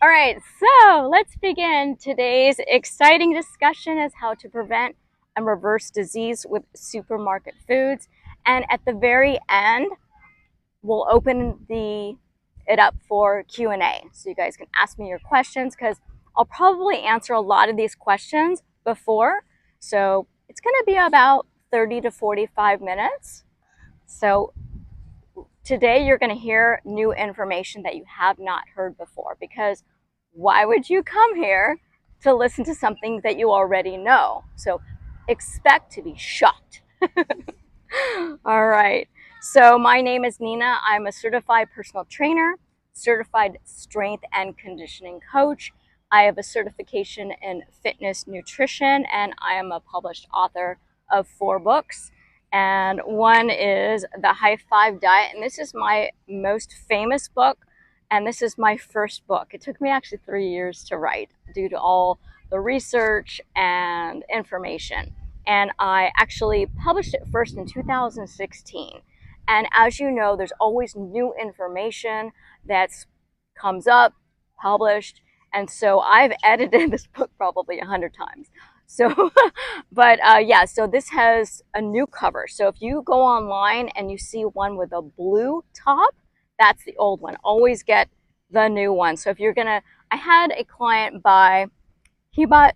All right, so let's begin. Today's exciting discussion is how to prevent and reverse disease with supermarket foods. And at the very end, we'll open it up for Q&A. So you guys can ask me your questions because I'll probably answer a lot of these questions before. So it's going to be about 30 to 45 minutes. So today you're going to hear new information that you have not heard before, because why would you come here to listen to something that you already know? So expect to be shocked. All right. So my name is Nina. I'm a certified personal trainer, certified strength and conditioning coach. I have a certification in fitness nutrition, and I am a published author of 4 books. And one is The High Five Diet, and this is my most famous book, and this is my first book. It took me actually 3 years to write due to all the research and information. And I actually published it first in 2016. And as you know, there's always new information that comes up, published, and so I've edited this book probably 100 times. So, yeah, so this has a new cover. So if you go online and you see one with a blue top, that's the old one. Always get the new one. So if you're gonna, I had a client he bought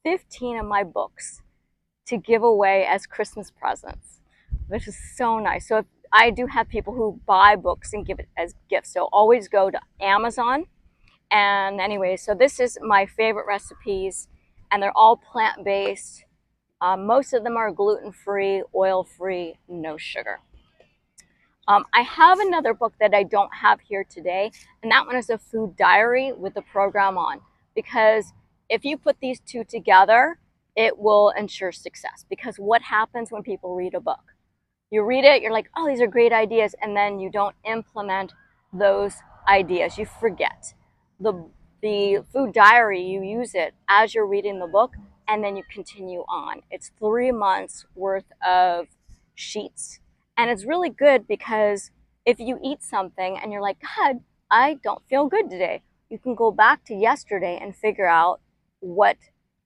15 of my books to give away as Christmas presents, which is so nice. So if, I do have people who buy books and give it as gifts. So always go to Amazon. And anyway, so this is my favorite recipes, and they're all plant-based. Most of them are gluten-free, oil-free, no sugar. I have another book that I don't have here today, and that one is a food diary with the program on, because if you put these two together, it will ensure success. Because what happens when people read a book? You read it, you're like, oh, these are great ideas, and then you don't implement those ideas. You forget. The food diary, you use it as you're reading the book, and then you continue on. It's 3 months worth of sheets. And it's really good because if you eat something and you're like, God, I don't feel good today, you can go back to yesterday and figure out what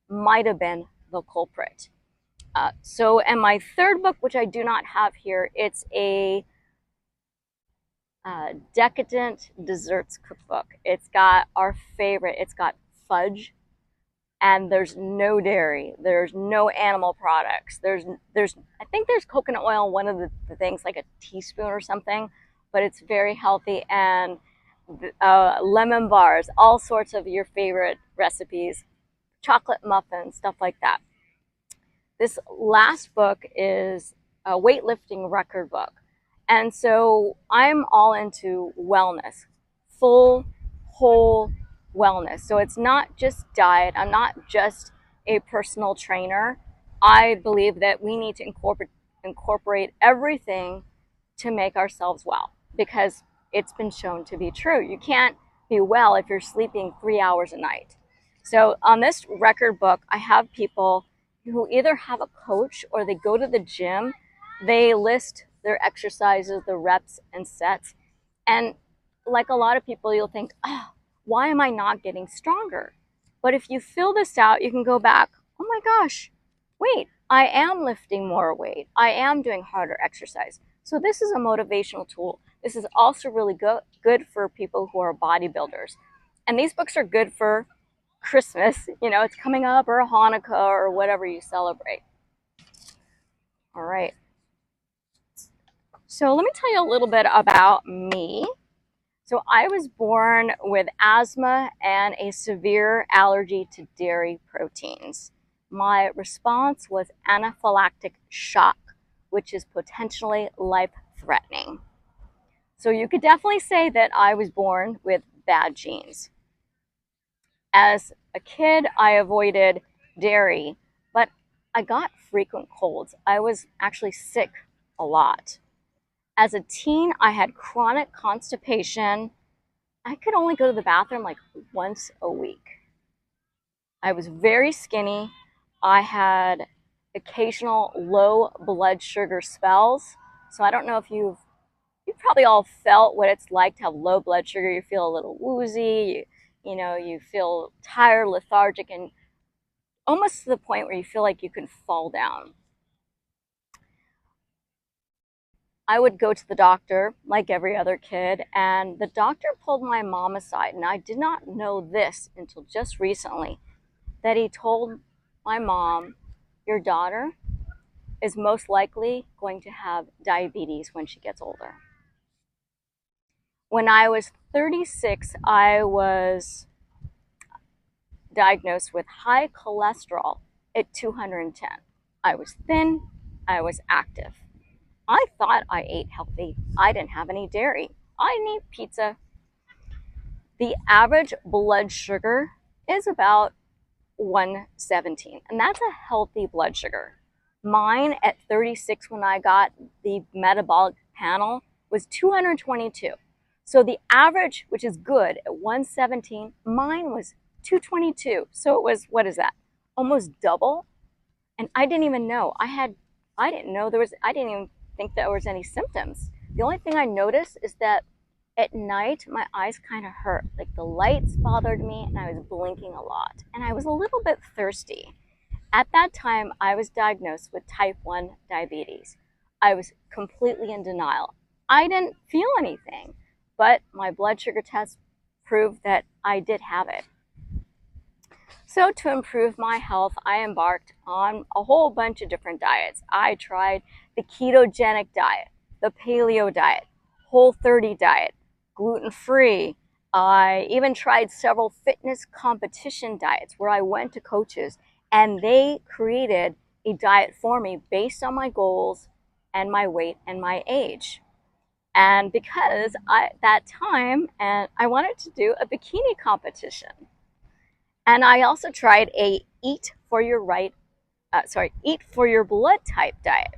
might have been the culprit. And my third book, which I do not have here, it's a decadent desserts cookbook. It's got our favorite. It's got fudge, and there's no dairy. There's no animal products. I think there's coconut oil in one of the things, like a teaspoon or something, but it's very healthy. And lemon bars, all sorts of your favorite recipes, chocolate muffins, stuff like that. This last book is a weightlifting record book. And so I'm all into wellness, full, whole wellness. So it's not just diet. I'm not just a personal trainer. I believe that we need to incorporate everything to make ourselves well, because it's been shown to be true. You can't be well if you're sleeping 3 hours a night. So on this record book, I have people who either have a coach or they go to the gym. They list their exercises, the reps and sets. And like a lot of people, you'll think, oh, why am I not getting stronger? But if you fill this out, you can go back, oh my gosh, wait, I am lifting more weight. I am doing harder exercise. So this is a motivational tool. This is also really good for people who are bodybuilders. And these books are good for Christmas, it's coming up, or Hanukkah, or whatever you celebrate. All right. So let me tell you a little bit about me. So I was born with asthma and a severe allergy to dairy proteins. My response was anaphylactic shock, which is potentially life-threatening. So you could definitely say that I was born with bad genes. As a kid, I avoided dairy, but I got frequent colds. I was actually sick a lot. As a teen, I had chronic constipation. I could only go to the bathroom like once a week. I was very skinny. I had occasional low blood sugar spells. So I don't know if you've probably all felt what it's like to have low blood sugar. You feel a little woozy. You know, you feel tired, lethargic, and almost to the point where you feel like you could fall down. I would go to the doctor like every other kid, and the doctor pulled my mom aside, and I did not know this until just recently, that he told my mom, your daughter is most likely going to have diabetes when she gets older. When I was 36, I was diagnosed with high cholesterol at 210. I was thin, I was active. I thought I ate healthy. I didn't have any dairy. I didn't eat pizza. The average blood sugar is about 117, and that's a healthy blood sugar. Mine at 36, when I got the metabolic panel, was 222. So the average, which is good, at 117, mine was 222. So it was, what is that? Almost double. And I didn't even know. I didn't know there was, I didn't even think there was any symptoms. The only thing I noticed is that at night, my eyes kind of hurt. Like the lights bothered me and I was blinking a lot. And I was a little bit thirsty. At that time, I was diagnosed with type 1 diabetes. I was completely in denial. I didn't feel anything, but my blood sugar test proved that I did have it. So to improve my health, I embarked on a whole bunch of different diets. I tried the ketogenic diet, the paleo diet, Whole30 diet, gluten-free. I even tried several fitness competition diets where I went to coaches and they created a diet for me based on my goals and my weight and my age. And because that time, and I wanted to do a bikini competition. And I also tried a eat for your blood type diet.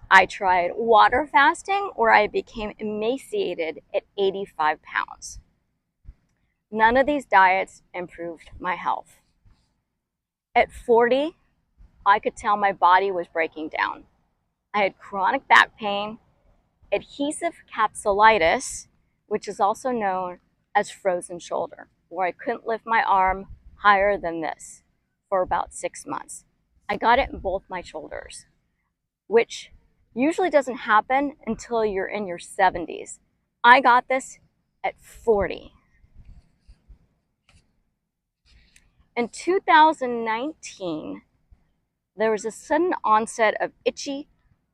I tried water fasting where I became emaciated at 85 pounds. None of these diets improved my health. At 40, I could tell my body was breaking down. I had chronic back pain, adhesive capsulitis, which is also known as frozen shoulder, where I couldn't lift my arm higher than this for about 6 months. I got it in both my shoulders, which usually doesn't happen until you're in your 70s. I got this at 40. In 2019, there was a sudden onset of itchy,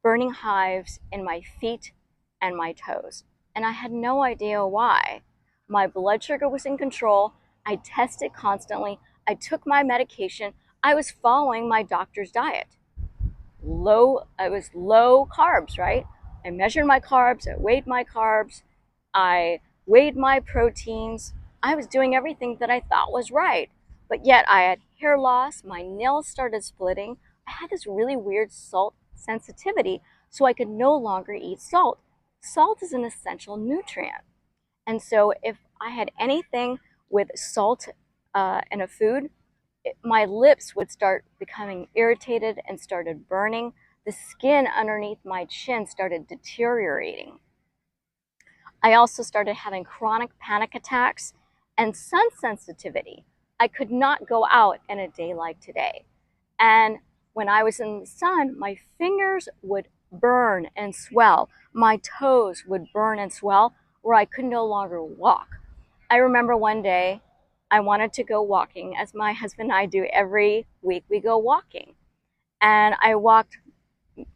burning hives in my feet and my toes, and I had no idea why. My blood sugar was in control. I tested constantly. I took my medication. I was following my doctor's diet. It was low carbs, right? I measured my carbs. I weighed my carbs. I weighed my proteins. I was doing everything that I thought was right. But yet I had hair loss. My nails started splitting. I had this really weird salt sensitivity, so I could no longer eat salt. Salt is an essential nutrient. And so if I had anything with salt in a food, my lips would start becoming irritated and started burning. The skin underneath my chin started deteriorating. I also started having chronic panic attacks and sun sensitivity. I could not go out in a day like today. And when I was in the sun, my fingers would burn and swell. My toes would burn and swell where I could no longer walk. I remember one day I wanted to go walking, as my husband and I do every week. We go walking. And I walked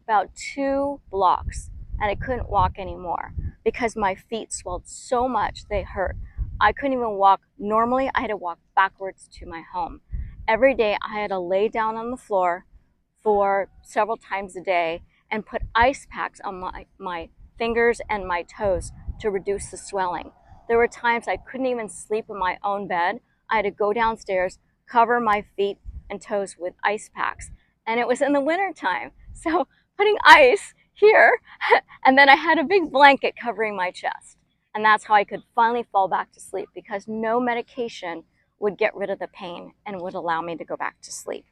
about 2 blocks and I couldn't walk anymore because my feet swelled so much they hurt. I couldn't even walk normally. I had to walk backwards to my home. Every day I had to lay down on the floor for several times a day and put ice packs on my fingers and my toes to reduce the swelling. There were times I couldn't even sleep in my own bed. I had to go downstairs, cover my feet and toes with ice packs. And it was in the winter time. So putting ice here, and then I had a big blanket covering my chest. And that's how I could finally fall back to sleep, because no medication would get rid of the pain and would allow me to go back to sleep.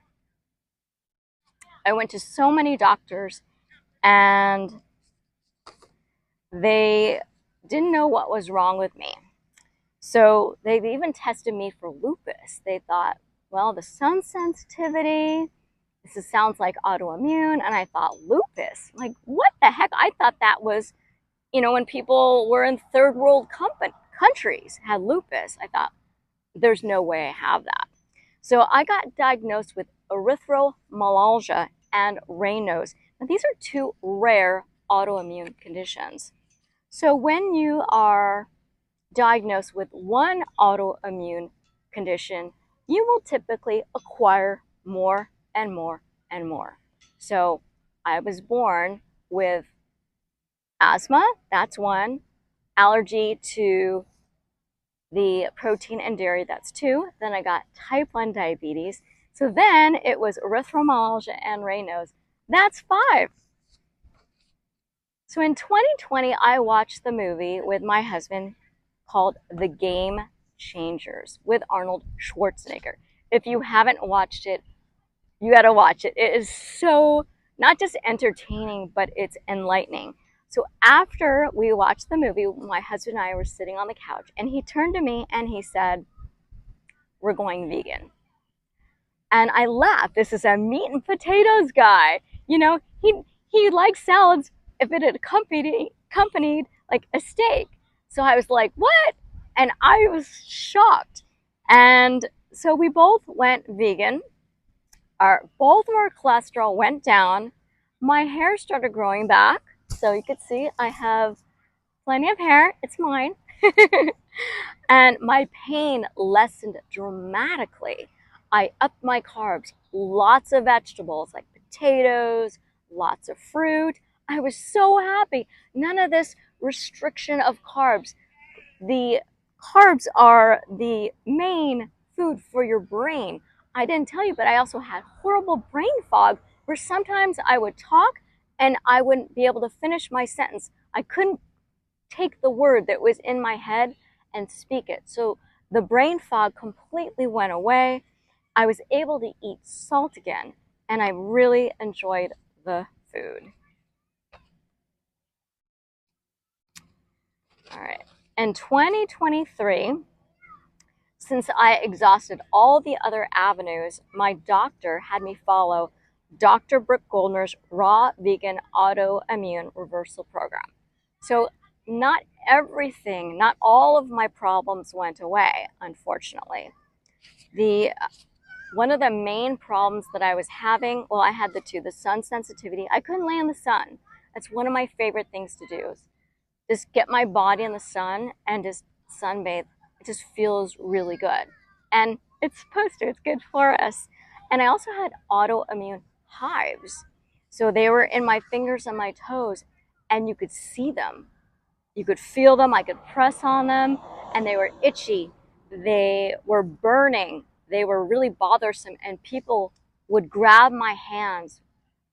I went to so many doctors and they didn't know what was wrong with me. So they even tested me for lupus. They thought, well, the sun sensitivity, sounds like autoimmune. And I thought, lupus? Like, what the heck? I thought that was, when people were in third world countries had lupus. I thought, there's no way I have that. So I got diagnosed with erythromelalgia and Raynaud's. Now, these are two rare autoimmune conditions. So when you are diagnosed with one autoimmune condition, you will typically acquire more and more and more. So I was born with asthma, that's one, allergy to the protein and dairy, that's two. Then I got type 1 diabetes. So then it was erythromelalgia and Raynaud's. That's five. So in 2020, I watched the movie with my husband called The Game Changers with Arnold Schwarzenegger. If you haven't watched it, you got to watch it. It is so not just entertaining, but it's enlightening. So after we watched the movie, my husband and I were sitting on the couch, and he turned to me and he said, "We're going vegan." And I laughed. This is a meat and potatoes guy. He likes salads if it had accompanied like a steak. So I was like, "What?" And I was shocked. And so we both went vegan. Both of our cholesterol went down. My hair started growing back. So you can see I have plenty of hair. It's mine. And my pain lessened dramatically. I upped my carbs, lots of vegetables like potatoes, lots of fruit. I was so happy. None of this restriction of carbs. The carbs are the main food for your brain. I didn't tell you, but I also had horrible brain fog where sometimes I would talk and I wouldn't be able to finish my sentence. I couldn't take the word that was in my head and speak it. So the brain fog completely went away. I was able to eat salt again, and I really enjoyed the food. All right. In 2023, since I exhausted all the other avenues, my doctor had me follow Dr. Brooke Goldner's Raw Vegan Autoimmune Reversal Program. So not everything, not all of my problems went away, unfortunately. One of the main problems that I was having, well, I had the sun sensitivity. I couldn't lay in the sun. That's one of my favorite things to do, is just get my body in the sun and just sunbathe. It just feels really good. And it's supposed to, it's good for us. And I also had autoimmune hives. So they were in my fingers and my toes, and you could see them. You could feel them. I could press on them, and they were itchy. They were burning. They were really bothersome. And people would grab my hands.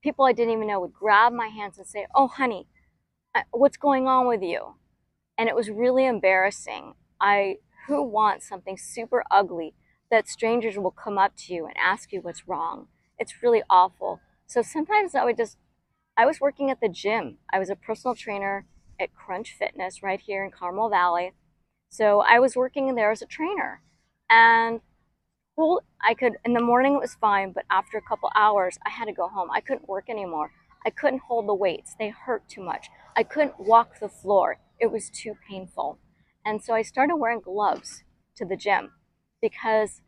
People I didn't even know would grab my hands and say, "Oh, honey, what's going on with you?" And it was really embarrassing. Who wants something super ugly that strangers will come up to you and ask you what's wrong? It's really awful. So sometimes I was working at the gym. I was a personal trainer at Crunch Fitness right here in Carmel Valley. So I was working there as a trainer. And in the morning it was fine, but after a couple hours, I had to go home. I couldn't work anymore. I couldn't hold the weights. They hurt too much. I couldn't walk the floor. It was too painful. And so I started wearing gloves to the gym because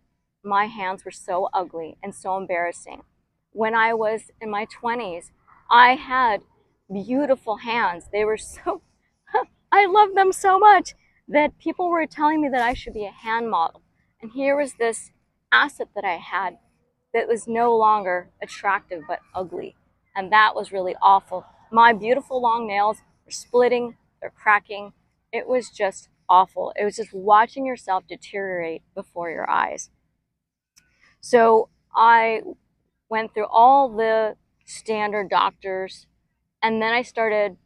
my hands were so ugly and so embarrassing. When I was in my 20s, I had beautiful hands. They were so, I loved them so much that people were telling me that I should be a hand model. And here was this asset that I had that was no longer attractive but ugly. And that was really awful. My beautiful long nails were splitting, they're cracking. It was just awful. It was just watching yourself deteriorate before your eyes. So I went through all the standard doctors, and then I started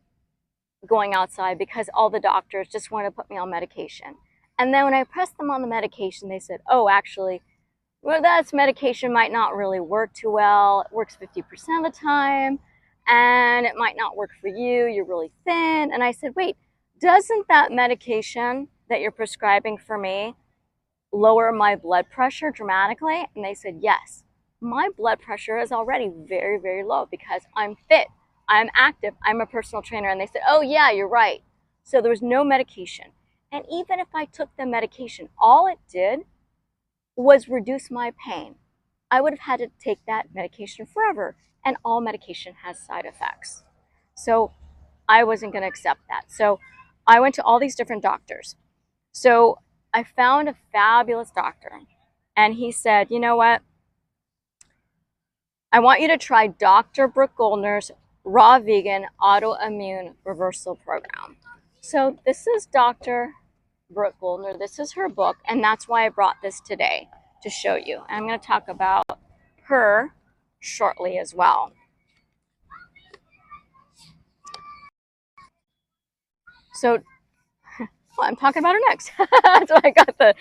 going outside because all the doctors just wanted to put me on medication. And then when I pressed them on the medication, they said, "Oh, actually, well, that medication might not really work too well. It works 50% of the time, and it might not work for you. You're really thin." And I said, "Wait, doesn't that medication that you're prescribing for me lower my blood pressure dramatically? And they said, yes. My blood pressure is already very, very low because I'm fit, I'm active, I'm a personal trainer. And they said, oh yeah, you're right. So there was no medication. And even if I took the medication, all it did was reduce my pain. I would have had to take that medication forever. And all medication has side effects. So I wasn't going to accept that. So I went to all these different doctors. So I found a fabulous doctor, and he said, you know what? I want you to try Dr. Brooke Goldner's Raw Vegan Autoimmune Reversal Program. So this is Dr. Brooke Goldner. This is her book, and that's why I brought this today to show you. And I'm going to talk about her shortly as well. So well, I'm talking about her next. That's why I got the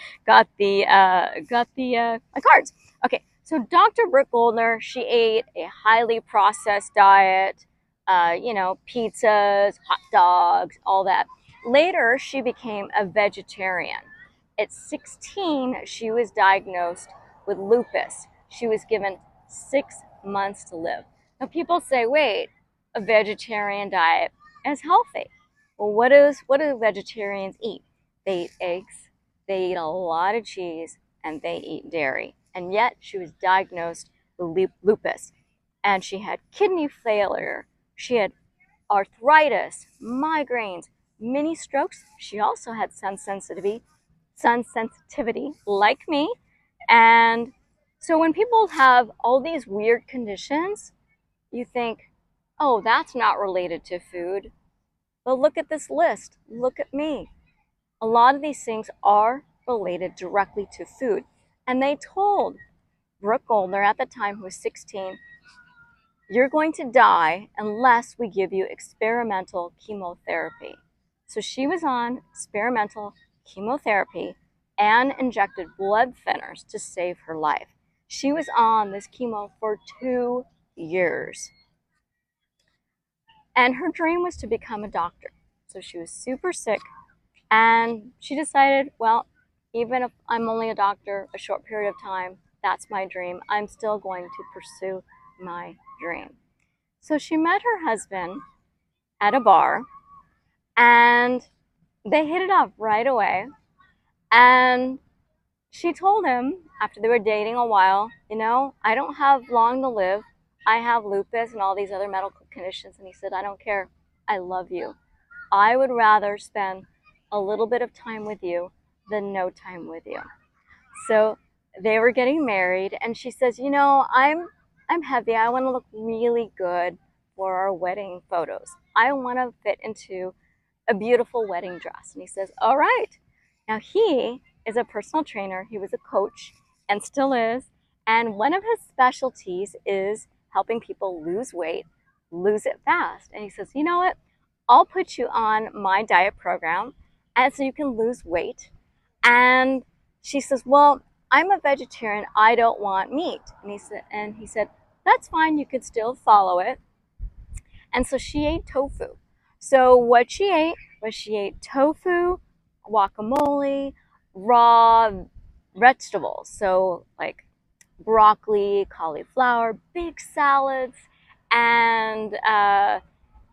my cards. Okay, so Dr. Brooke Goldner, she ate a highly processed diet, pizzas, hot dogs, all that. Later, she became a vegetarian. At 16, she was diagnosed with lupus. She was given 6 months to live. Now, people say, wait, a vegetarian diet is healthy. Well, what do vegetarians eat? They eat eggs, they eat a lot of cheese, and they eat dairy. And yet she was diagnosed with lupus. And she had kidney failure. She had arthritis, migraines, mini strokes. She also had sun sensitivity like me. And so when people have all these weird conditions, you think, oh, that's not related to food. But look at this list. Look at me. A lot of these things are related directly to food. And they told Brooke Goldner at the time, who was 16, you're going to die unless we give you experimental chemotherapy. So she was on experimental chemotherapy and injected blood thinners to save her life. She was on this chemo for 2 years. And her dream was to become a doctor. So she was super sick. And she decided, well, even if I'm only a doctor a short period of time, that's my dream. I'm still going to pursue my dream. So she met her husband at a bar, and they hit it off right away. And she told him, after they were dating a while, I don't have long to live. I have lupus and all these other medical conditions. And he said, I don't care. I love you. I would rather spend a little bit of time with you than no time with you. So they were getting married, and she says, I'm heavy. I want to look really good for our wedding photos. I want to fit into a beautiful wedding dress. And he says, all right. Now he is a personal trainer. He was a coach and still is. And one of his specialties is helping people lose weight, lose it fast. And he says, you know what? I'll put you on my diet program, and so you can lose weight. And she says, well, I'm a vegetarian. I don't want meat. And he said, that's fine. You could still follow it. And so she ate tofu. So what she ate tofu, guacamole, raw vegetables. So like broccoli, cauliflower, big salads, and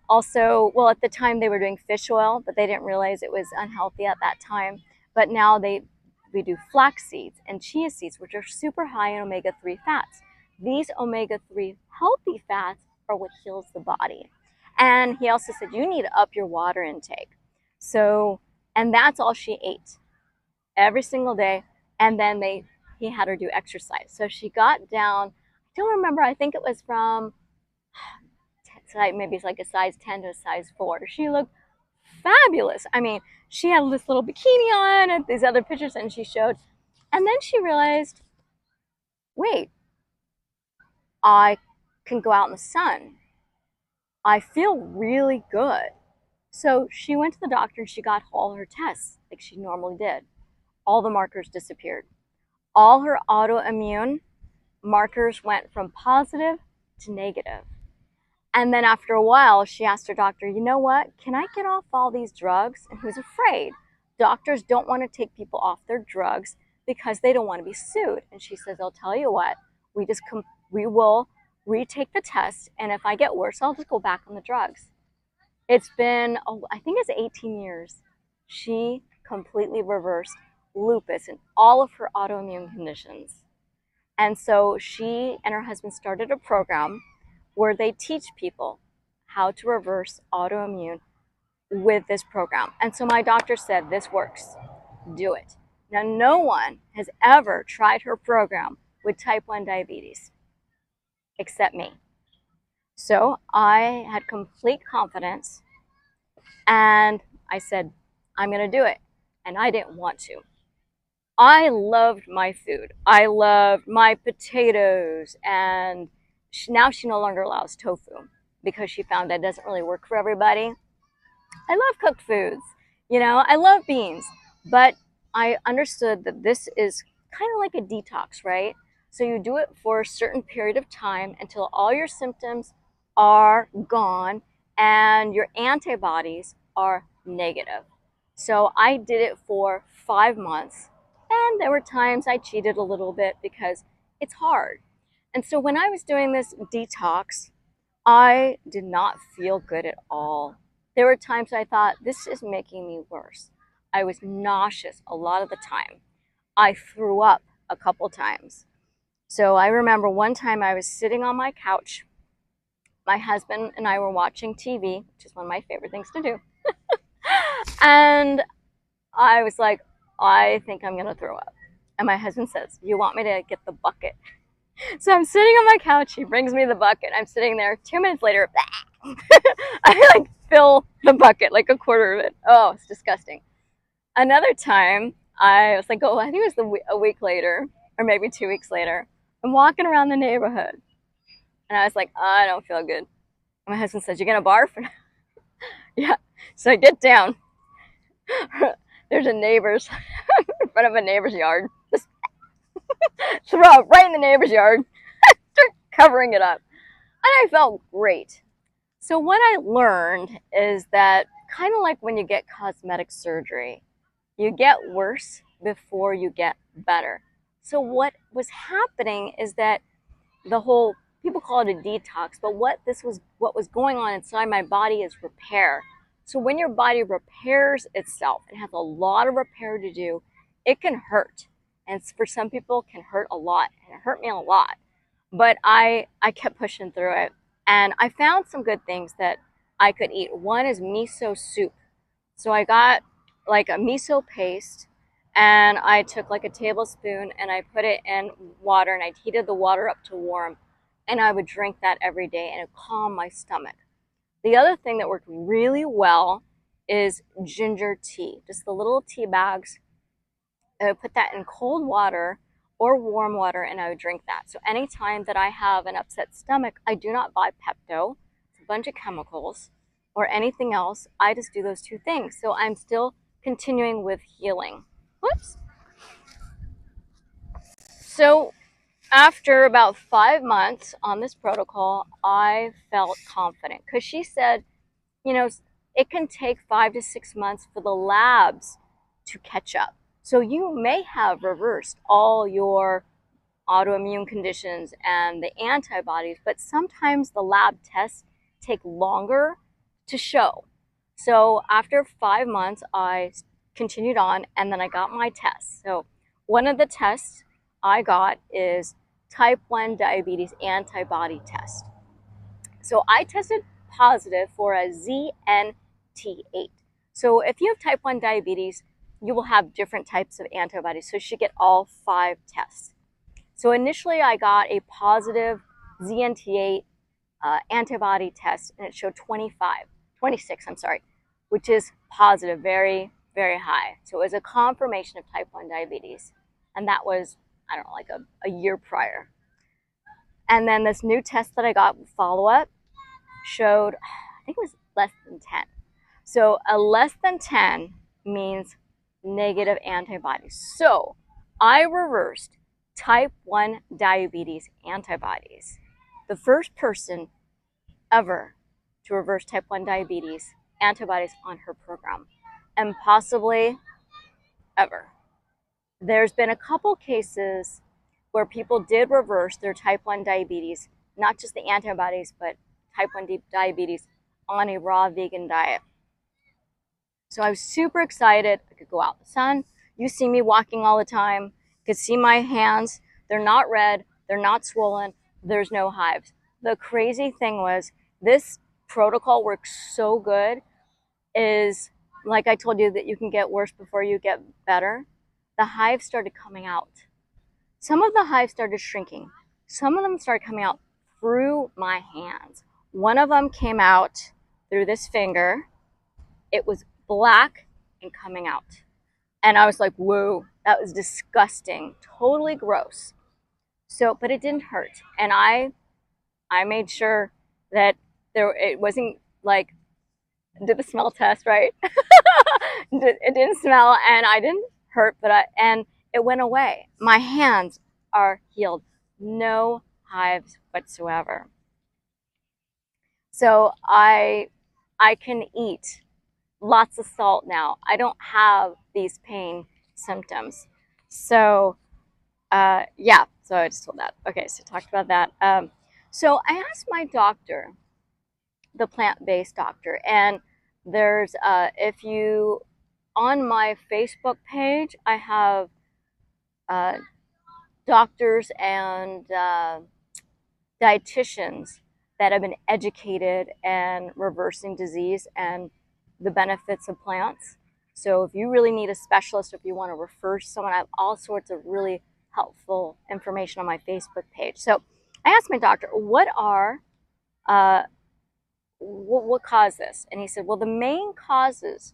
also, well, at the time they were doing fish oil, but they didn't realize it was unhealthy at that time. But now we do flax seeds and chia seeds, which are super high in omega-3 fats. These omega-3 healthy fats are what heals the body. And he also said, you need to up your water intake. So, and that's all she ate every single day. And then he had her do exercise. So she got down, I don't remember, I think it was from maybe it's like a size 10 to a size 4. She looked fabulous. I mean, she had this little bikini on and these other pictures, and she showed. And then she realized, wait, I can go out in the sun. I feel really good. So she went to the doctor and she got all her tests like she normally did. All the markers disappeared. All her autoimmune markers went from positive to negative. And then after a while, she asked her doctor, you know what? Can I get off all these drugs? And he was afraid. doctors don't want to take people off their drugs because they don't want to be sued. And she says, I'll tell you what, we will retake the test, and if I get worse, I'll just go back on the drugs. It's been, I think it's 18 years. She completely reversed lupus and all of her autoimmune conditions. And so she and her husband started a program where they teach people how to reverse autoimmune with this program. And so my doctor said, this works, do it. Now, no one has ever tried her program with type 1 diabetes except me. So I had complete confidence, and I said, I'm going to do it. And I didn't want to. I loved my food. I loved my potatoes, and now she no longer allows tofu because she found that it doesn't really work for everybody. I love cooked foods. I love beans, but I understood that this is kind of like a detox, right? So you do it for a certain period of time until all your symptoms are gone and your antibodies are negative. So I did it for 5 months, and there were times I cheated a little bit because it's hard. And so when I was doing this detox, I did not feel good at all. There were times I thought, this is making me worse. I was nauseous a lot of the time. I threw up a couple times. So I remember one time I was sitting on my couch. My husband and I were watching TV, which is one of my favorite things to do. And I was like, I think I'm going to throw up. And my husband says, you want me to get the bucket? So I'm sitting on my couch. He brings me the bucket. I'm sitting there. 2 minutes later, I fill the bucket, like a quarter of it. Oh, it's disgusting. Another time, I was like, I think it was a week later, or maybe 2 weeks later. I'm walking around the neighborhood, and I was like, I don't feel good. And my husband says, you're going to barf? Yeah. So I get down. There's a neighbor's, in front of a neighbor's yard. Just throw up right in the neighbor's yard. Start covering it up. And I felt great. So what I learned is that kind of like when you get cosmetic surgery, you get worse before you get better. So what was happening is that people call it a detox, but what was going on inside my body is repair. So when your body repairs itself, it has a lot of repair to do, it can hurt. And for some people, it can hurt a lot. And it hurt me a lot. But I kept pushing through it. And I found some good things that I could eat. One is miso soup. So I got like a miso paste, and I took like a tablespoon and I put it in water, and I heated the water up to warm. And I would drink that every day, and it calmed my stomach. The other thing that worked really well is ginger tea. Just the little tea bags. I would put that in cold water or warm water, and I would drink that. So anytime that I have an upset stomach, I do not buy Pepto. It's a bunch of chemicals or anything else. I just do those two things. So I'm still continuing with healing. Whoops. So after about 5 months on this protocol, I felt confident because she said, it can take 5 to 6 months for the labs to catch up. So you may have reversed all your autoimmune conditions and the antibodies, but sometimes the lab tests take longer to show. So after 5 months, I continued on, and then I got my tests. So one of the tests I got is type 1 diabetes antibody test. So I tested positive for a ZNT8. So if you have type 1 diabetes, you will have different types of antibodies. So you should get all 5 tests. So initially I got a positive ZNT8 antibody test, and it showed 26, which is positive, very, very high. So it was a confirmation of type 1 diabetes. And that was, like a year prior. And then this new test that I got, follow-up, showed, I think it was less than 10. So a less than 10 means negative antibodies. So I reversed type 1 diabetes antibodies. The first person ever to reverse type 1 diabetes antibodies on her program. And possibly ever. There's been a couple cases where people did reverse their type 1 diabetes, not just the antibodies, but type 1 diabetes on a raw vegan diet. So I was super excited. I could go out in the sun. You see me walking all the time. You could see my hands. They're not red. They're not swollen. There's no hives. The crazy thing was this protocol works so good is, like I told you, that you can get worse before you get better. The hives started coming out. Some of the hives started shrinking. Some of them started coming out through my hands. One of them came out through this finger. It was black and coming out. And I was like, whoa, that was disgusting, totally gross. So, but it didn't hurt. And I made sure that it wasn't like, did the smell test, right? It didn't smell and I didn't hurt, and it went away. My hands are healed. No hives whatsoever. So I can eat lots of salt now. I don't have these pain symptoms. So yeah, so I just told that. Okay, so talked about that. So I asked my doctor, the plant-based doctor, and there's if you on my Facebook page, I have doctors and dietitians that have been educated in reversing disease and the benefits of plants. So if you really need a specialist, if you want to refer someone, I have all sorts of really helpful information on my Facebook page. So I asked my doctor, what caused this? And he said, well, the main causes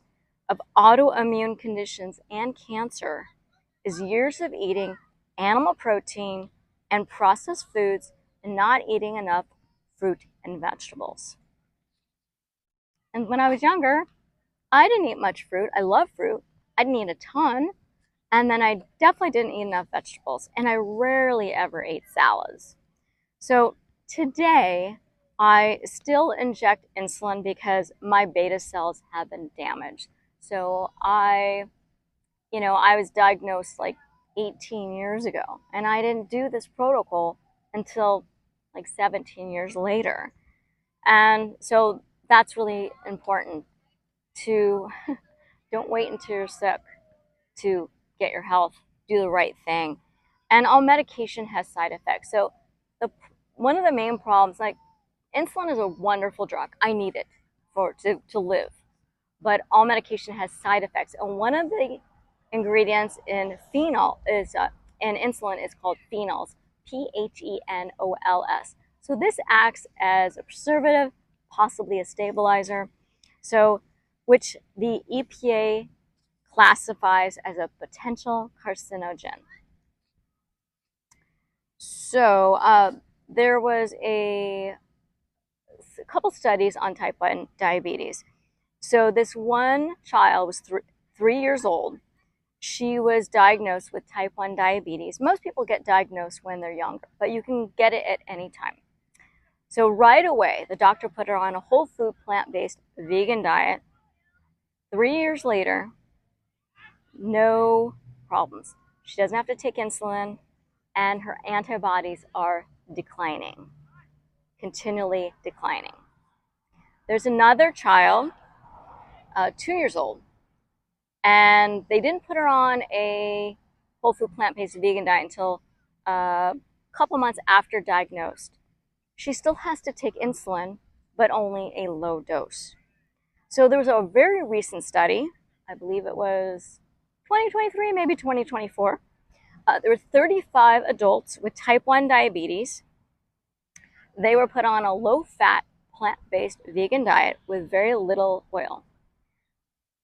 of autoimmune conditions and cancer is years of eating animal protein and processed foods and not eating enough fruit and vegetables. And when I was younger, I didn't eat much fruit. I love fruit. I didn't eat a ton. And then I definitely didn't eat enough vegetables. And I rarely ever ate salads. So today, I still inject insulin because my beta cells have been damaged. So I was diagnosed like 18 years ago, and I didn't do this protocol until like 17 years later. And so that's really important to don't wait until you're sick to get your health, do the right thing. And all medication has side effects. So one of the main problems, like insulin is a wonderful drug. I need it to live. But all medication has side effects. And one of the ingredients in in insulin is called phenols, PHENOLS. So this acts as a preservative, possibly a stabilizer, so which the EPA classifies as a potential carcinogen. So there was a couple studies on type 1 diabetes. So this one child was 3 years old. She was diagnosed with type 1 diabetes. Most people get diagnosed when they're younger, but you can get it at any time. So right away, the doctor put her on a whole food, plant-based, vegan diet. 3 years later, no problems. She doesn't have to take insulin, and her antibodies are declining, continually declining. There's another child, 2 years old, and they didn't put her on a whole food, plant-based, vegan diet until a couple months after diagnosed. She still has to take insulin, but only a low dose. So there was a very recent study, I believe it was 2023, maybe 2024. There were 35 adults with type 1 diabetes. They were put on a low-fat, plant-based vegan diet with very little oil.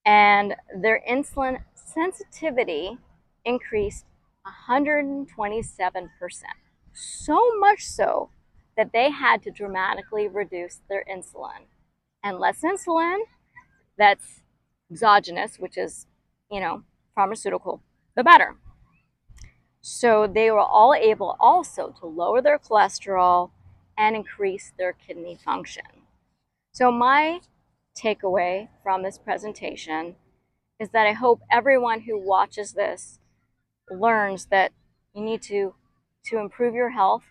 And their insulin sensitivity increased 127%. So much so that they had to dramatically reduce their insulin. And less insulin, that's exogenous, which is, pharmaceutical, the better. So they were all able also to lower their cholesterol and increase their kidney function. So my takeaway from this presentation is that I hope everyone who watches this learns that you need to improve your health,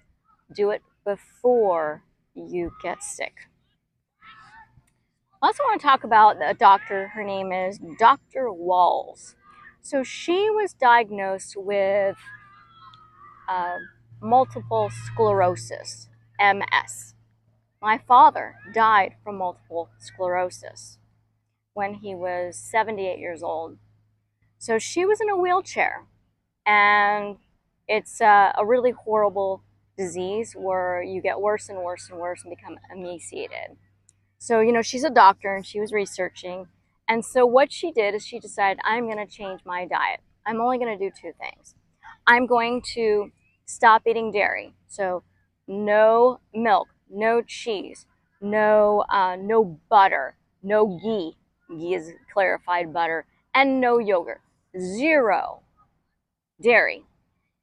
do it before you get sick. I also want to talk about a doctor. Her name is Dr. Walls. So she was diagnosed with uh, multiple sclerosis, MS. My father died from multiple sclerosis when he was 78 years old. So she was in a wheelchair, and it's a really horrible disease where you get worse and worse and worse and become emaciated. So, she's a doctor and she was researching. And so what she did is she decided, I'm going to change my diet. I'm only going to do two things. I'm going to stop eating dairy. So no milk, no cheese, no butter, no ghee. Ghee is clarified butter, and no yogurt. Zero dairy.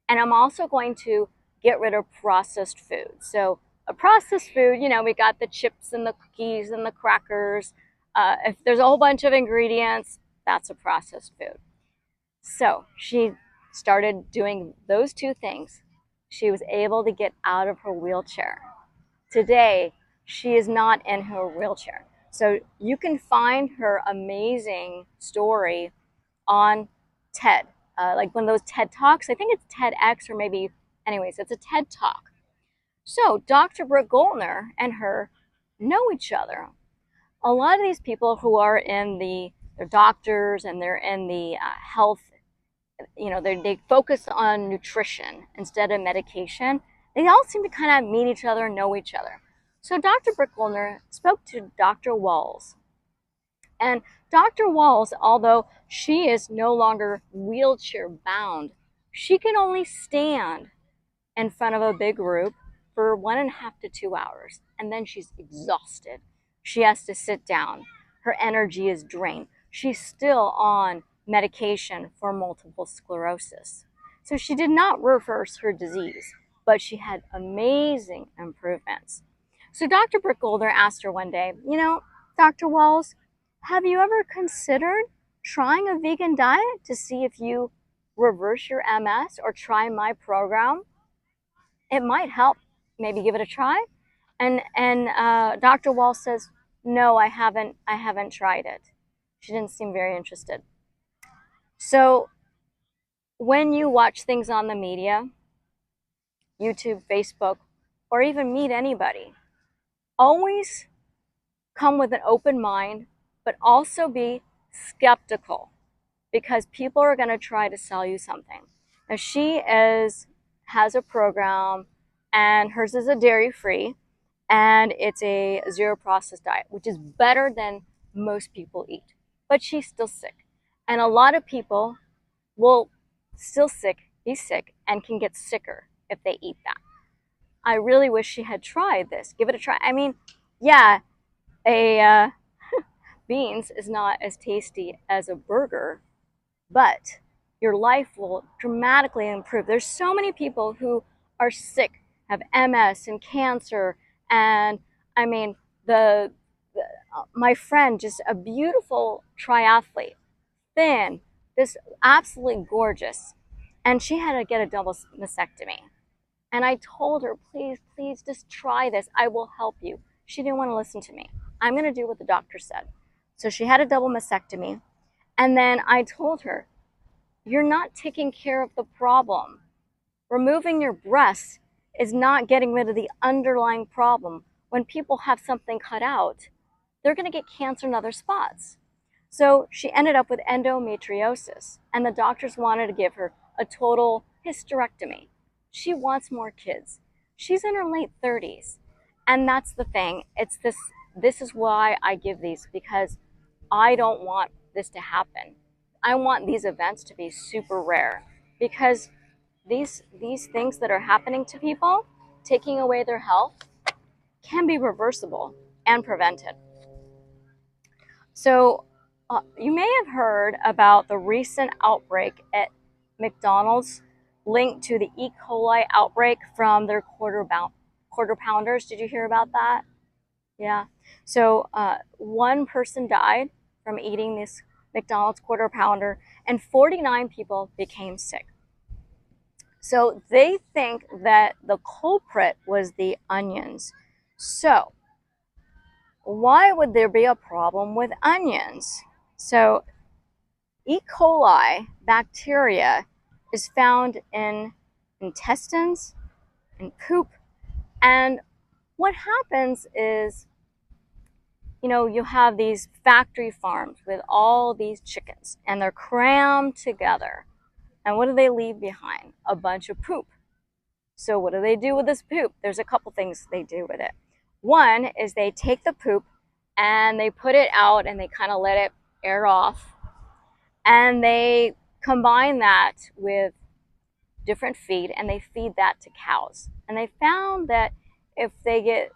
And I'm also going to get rid of processed food. So a processed food, we got the chips and the cookies and the crackers. If there's a whole bunch of ingredients, that's a processed food. So she started doing those two things. She was able to get out of her wheelchair. Today, she is not in her wheelchair. So you can find her amazing story on TED, like one of those TED Talks. I think it's TEDx, or maybe, anyways, it's a TED Talk. So Dr. Brooke Goldner and her know each other. A lot of these people who are they're doctors and they're in the health, they focus on nutrition instead of medication. They all seem to kind of meet each other and know each other. So Dr. Brooke Goldner spoke to Dr. Walls. And Dr. Walls, although she is no longer wheelchair bound, she can only stand in front of a big group for 1.5 to 2 hours. And then she's exhausted. She has to sit down. Her energy is drained. She's still on medication for multiple sclerosis. So she did not reverse her disease, but she had amazing improvements. So Dr. Brooke Goldner asked her one day, Dr. Walls, have you ever considered trying a vegan diet to see if you reverse your MS, or try my program? It might help. Maybe give it a try. And Dr. Walls says, no, I haven't tried it. She didn't seem very interested. So when you watch things on the media, YouTube, Facebook, or even meet anybody, always come with an open mind, but also be skeptical, because people are going to try to sell you something. Now, she has a program, and hers is a dairy-free, and it's a zero processed diet, which is better than most people eat. But she's still sick. And a lot of people will still be sick, and can get sicker if they eat that. I really wish she had tried this. Give it a try. I mean, yeah, beans is not as tasty as a burger, but your life will dramatically improve. There's so many people who are sick, have MS and cancer, and I mean, my friend, just a beautiful triathlete, thin, just absolutely gorgeous, and she had to get a double mastectomy. And I told her, please, just try this. I will help you. She didn't want to listen to me. I'm going to do what the doctor said. So she had a double mastectomy. And then I told her, you're not taking care of the problem. Removing your breasts is not getting rid of the underlying problem. When people have something cut out, they're going to get cancer in other spots. So she ended up with endometriosis, and the doctors wanted to give her a total hysterectomy. She wants more kids. She's in her late 30s. And that's the thing. This is why I give these, because I don't want this to happen. I want these events to be super rare, because these things that are happening to people, taking away their health, can be reversible and prevented. So you may have heard about the recent outbreak at McDonald's linked to the E. coli outbreak from their quarter pounders. Did you hear about that? Yeah. So one person died from eating this McDonald's quarter pounder, and 49 people became sick. So they think that the culprit was the onions. So why would there be a problem with onions? So E. coli bacteria is found in intestines, in poop, and what happens is, you have these factory farms with all these chickens, and they're crammed together. And what do they leave behind? A bunch of poop. So what do they do with this poop? There's a couple things they do with it. One is they take the poop and they put it out and they kind of let it air off. And they combine that with different feed and they feed that to cows. And they found that if they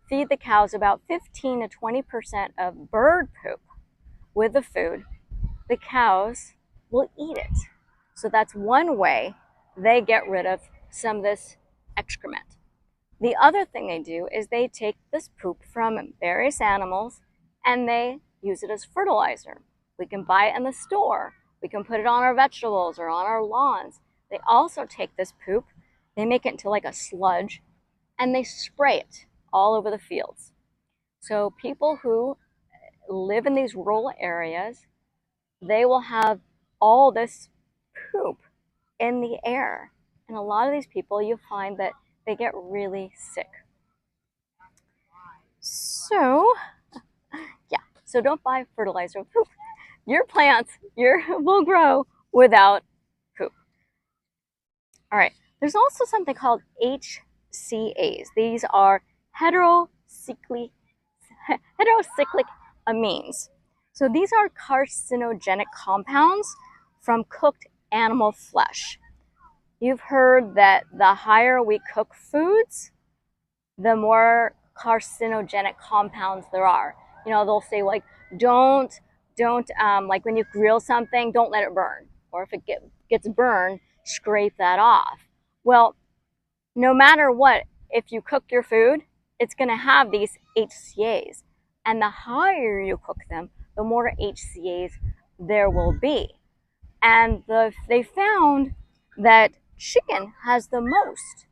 feed the cows about 15 to 20% of bird poop with the food, the cows will eat it. So that's one way they get rid of some of this excrement. The other thing they do is they take this poop from various animals and they use it as fertilizer. We can buy it in the store. We can put it on our vegetables or on our lawns. They also take this poop, they make it into like a sludge, and they spray it all over the fields. So people who live in these rural areas, they will have all this poop in the air. And a lot of these people, you find that they get really sick. So, so don't buy fertilizer with poop. Your plants will grow without poop. All right, there's also something called HCAs. These are heterocyclic amines. So these are carcinogenic compounds from cooked animal flesh. You've heard that the higher we cook foods, the more carcinogenic compounds there are. They'll say like, don't like when you grill something, don't let it burn. Or if it gets burned, scrape that off. Well, no matter what, if you cook your food, it's going to have these HCAs. And the higher you cook them, the more HCAs there will be. And they found that chicken has the most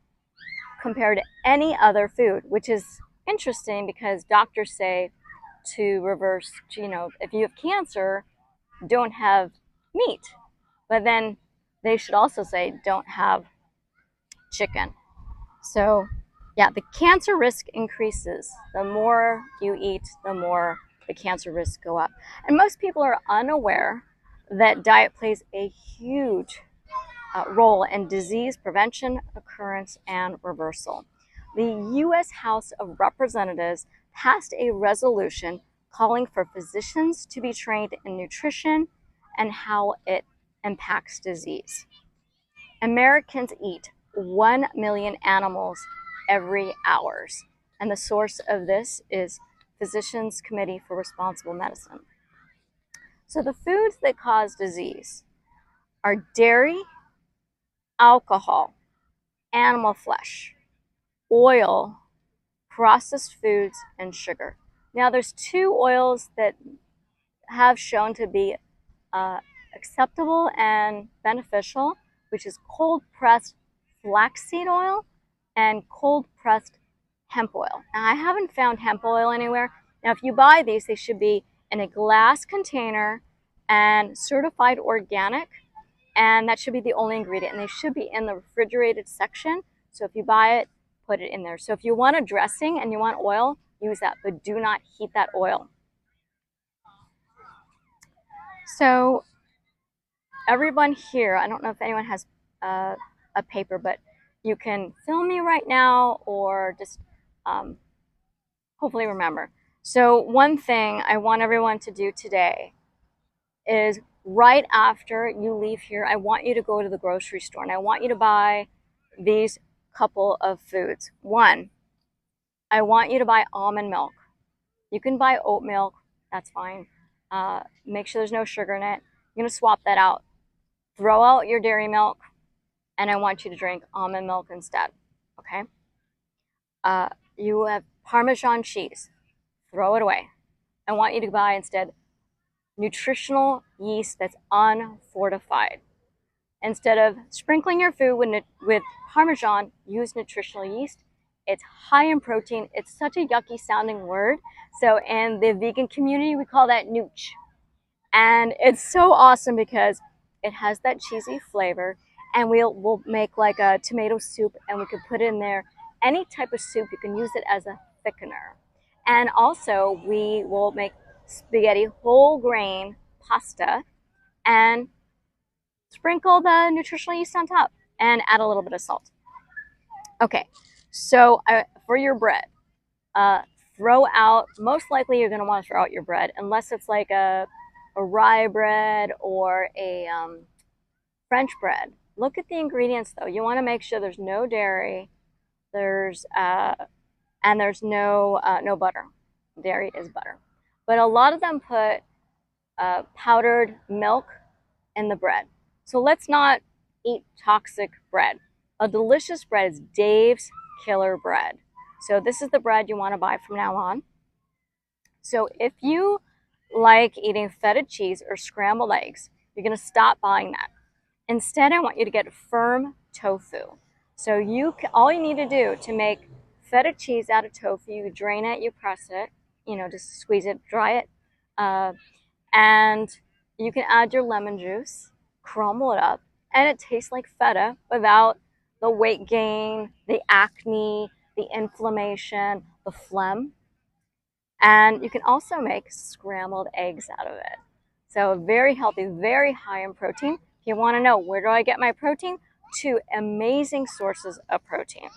compared to any other food, which is interesting because doctors say to reverse, if you have cancer, don't have meat. But then they should also say don't have chicken. So yeah, the cancer risk increases. The more you eat, the more the cancer risks go up. And most people are unaware that diet plays a huge role in disease prevention, occurrence, and reversal. The U.S. House of Representatives passed a resolution calling for physicians to be trained in nutrition and how it impacts disease. Americans eat 1 million animals every hour, and the source of this is Physicians Committee for Responsible Medicine. So the foods that cause disease are dairy, alcohol, animal flesh, oil, processed foods, and sugar. Now there's 2 oils that have shown to be acceptable and beneficial, which is cold-pressed flaxseed oil and cold-pressed hemp oil. Now I haven't found hemp oil anywhere. Now if you buy these, they should be in a glass container and certified organic, and that should be the only ingredient, and they should be in the refrigerated section. So if you buy it, put it in there. So if you want a dressing and you want oil, use that, but do not heat that oil. So everyone here, I don't know if anyone has a paper, but you can film me right now or just hopefully remember. So one thing I want everyone to do today is right after you leave here, I want you to go to the grocery store and I want you to buy these couple of foods. One, I want you to buy almond milk. You can buy oat milk, that's fine. Make sure there's no sugar in it. You're gonna swap that out. Throw out your dairy milk, and I want you to drink almond milk instead, okay? You have Parmesan cheese. Throw it away. I want you to buy instead nutritional yeast that's unfortified. Instead of sprinkling your food with Parmesan, use nutritional yeast. It's high in protein. It's such a yucky sounding word. So in the vegan community, we call that nooch. And it's so awesome because it has that cheesy flavor. And we'll make like a tomato soup and we could put in there any type of soup. You can use it as a thickener. And also we will make spaghetti whole grain pasta and sprinkle the nutritional yeast on top and add a little bit of salt. Okay, so for your bread, throw out, most likely you're going to want to throw out your bread unless it's like a rye bread or a French bread. Look at the ingredients though. You want to make sure there's no dairy, there's no butter. Dairy is butter. But a lot of them put powdered milk in the bread. So let's not eat toxic bread. A delicious bread is Dave's Killer Bread. So this is the bread you want to buy from now on. So if you like eating feta cheese or scrambled eggs, you're going to stop buying that. Instead, I want you to get firm tofu. So all you need to do to make feta cheese out of tofu, you drain it, you press it, just squeeze it, dry it, and you can add your lemon juice, crumble it up, and it tastes like feta without the weight gain, the acne, the inflammation, the phlegm. And you can also make scrambled eggs out of it. So very healthy, very high in protein. If you want to know where do I get my protein, 2 amazing sources of protein.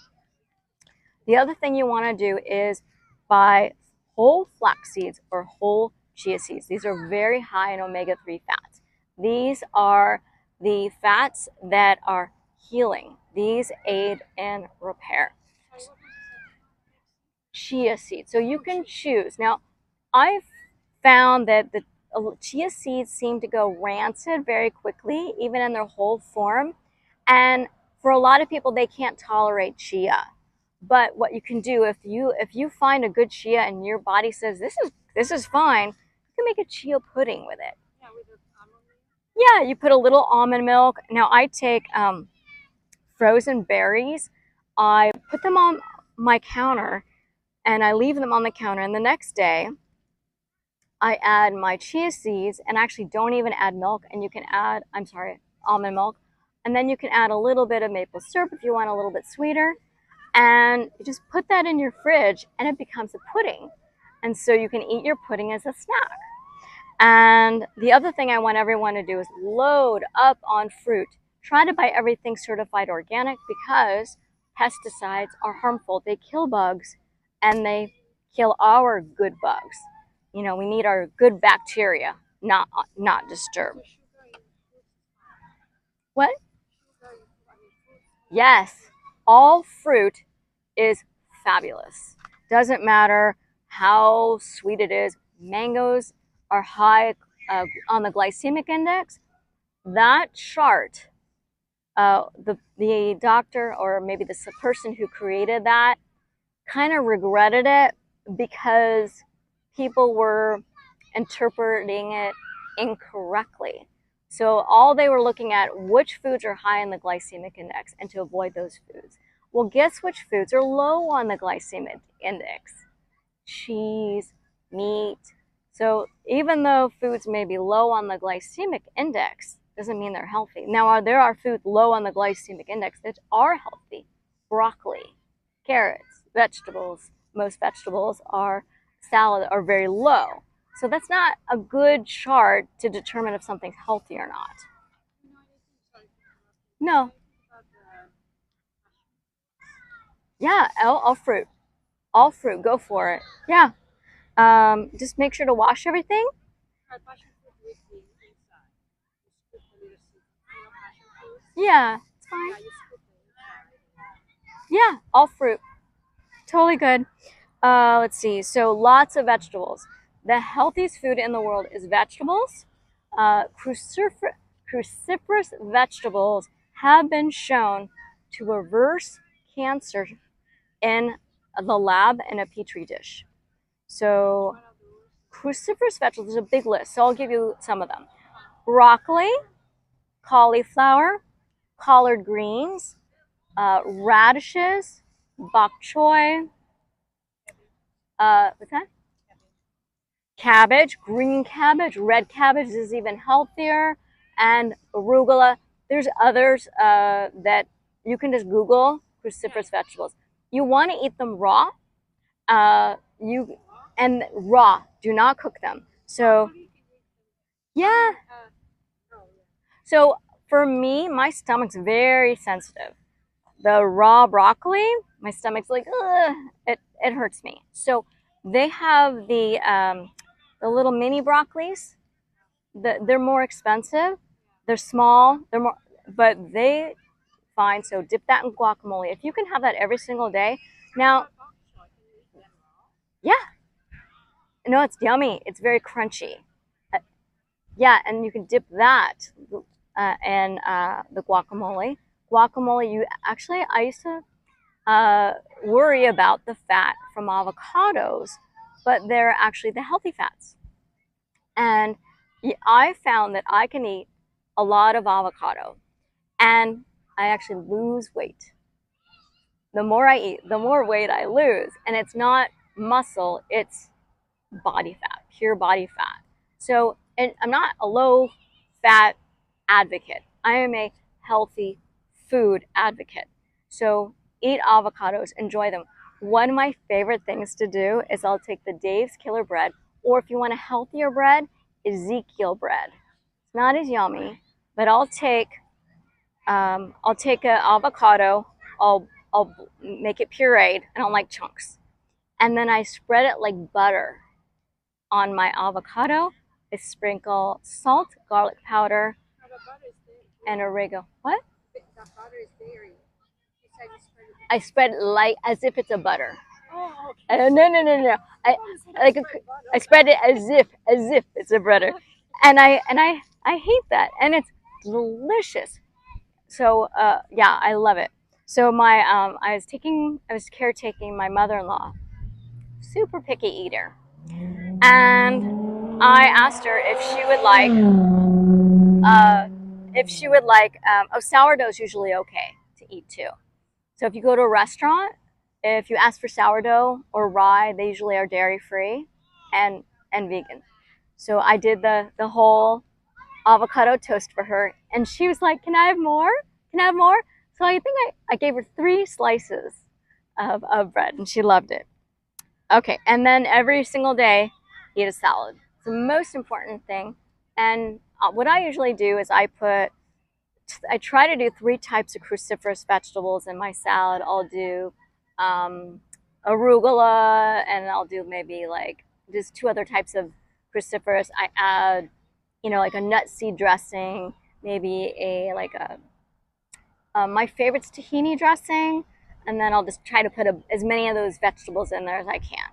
The other thing you want to do is buy whole flax seeds or whole chia seeds. These are very high in omega-3 fats. These are the fats that are healing. These aid in repair. Chia seeds. So you can choose. Now, I've found that the chia seeds seem to go rancid very quickly, even in their whole form. And for a lot of people, they can't tolerate chia. But what you can do, if you find a good chia and your body says this is fine, you can make a chia pudding with it. Yeah, with the almond milk. Yeah, you put a little almond milk. Now I take frozen berries. I put them on my counter and I leave them on the counter. And the next day, I add my chia seeds and actually don't even add milk. And you can add, almond milk. And then you can add a little bit of maple syrup if you want a little bit sweeter. And you just put that in your fridge and it becomes a pudding. And so you can eat your pudding as a snack. And the other thing I want everyone to do is load up on fruit. Try to buy everything certified organic because pesticides are harmful. They kill bugs and they kill our good bugs. We need our good bacteria, not disturbed. What? Yes, all fruit is fabulous. Doesn't matter how sweet it is. Mangoes are high on the glycemic index. That chart, the doctor or maybe the person who created that kind of regretted it because people were interpreting it incorrectly. So all they were looking at which foods are high in the glycemic index and to avoid those foods. Well, guess which foods are low on the glycemic index? Cheese, meat. So even though foods may be low on the glycemic index, doesn't mean they're healthy. Now, there are foods low on the glycemic index that are healthy. Broccoli, carrots, vegetables. Most vegetables are very low. So that's not a good chart to determine if something's healthy or not. No. Yeah, all fruit. All fruit, go for it. Yeah. Just make sure to wash everything. Yeah, it's fine. Yeah, all fruit. Totally good. Let's see. So lots of vegetables. The healthiest food in the world is vegetables. Cruciferous vegetables have been shown to reverse cancer in the lab in a petri dish. So cruciferous vegetables, there's a big list, so I'll give you some of them. Broccoli, cauliflower, collard greens, radishes, bok choy, what's that? Cabbage, green cabbage, red cabbage is even healthier, and arugula. There's others that you can just Google cruciferous vegetables. You want to eat them raw. You and raw. Do not cook them. So yeah. So for me, my stomach's very sensitive. The raw broccoli, my stomach's like, ugh, it hurts me. So they have the little mini broccolis. They're more expensive. They're small. They're more, but they fine. So dip that in guacamole. If you can have that every single day. Now, yeah, no, it's yummy. It's very crunchy. Uh, yeah, and you can dip that in the guacamole. Guacamole, you actually, I used to worry about the fat from avocados, but they're actually the healthy fats. And I found that I can eat a lot of avocado and I actually lose weight. The more I eat, the more weight I lose. And it's not muscle, it's body fat, pure body fat. So, and I'm not a low fat advocate. I am a healthy food advocate. So eat avocados, enjoy them. One of my favorite things to do is I'll take the Dave's Killer bread, or if you want a healthier bread, Ezekiel bread. It's not as yummy, but I'll take an avocado, I'll make it pureed, I don't like chunks, and then I spread it like butter on my avocado. I sprinkle salt, garlic powder, and oregano. What? I spread it like as if it's a butter. No. I like I spread it as if it's a butter, and I hate that, and it's delicious. So yeah, I love it. So my I was caretaking my mother-in-law, super picky eater, and I asked her if she would like oh, sourdough is usually okay to eat too. So if you go to a restaurant, if you ask for sourdough or rye, they usually are dairy free and vegan. So I did the whole avocado toast for her, and she was like, "Can I have more? Can I have more?" So I think I gave her 3 slices of bread, and she loved it. Okay, and then every single day, eat a salad. It's the most important thing. And what I usually do is I try to do 3 types of cruciferous vegetables in my salad. I'll do arugula, and I'll do maybe like just 2 other types of cruciferous. I add, like a nut seed dressing, maybe my favorite's tahini dressing, and then I'll just try to put as many of those vegetables in there as I can.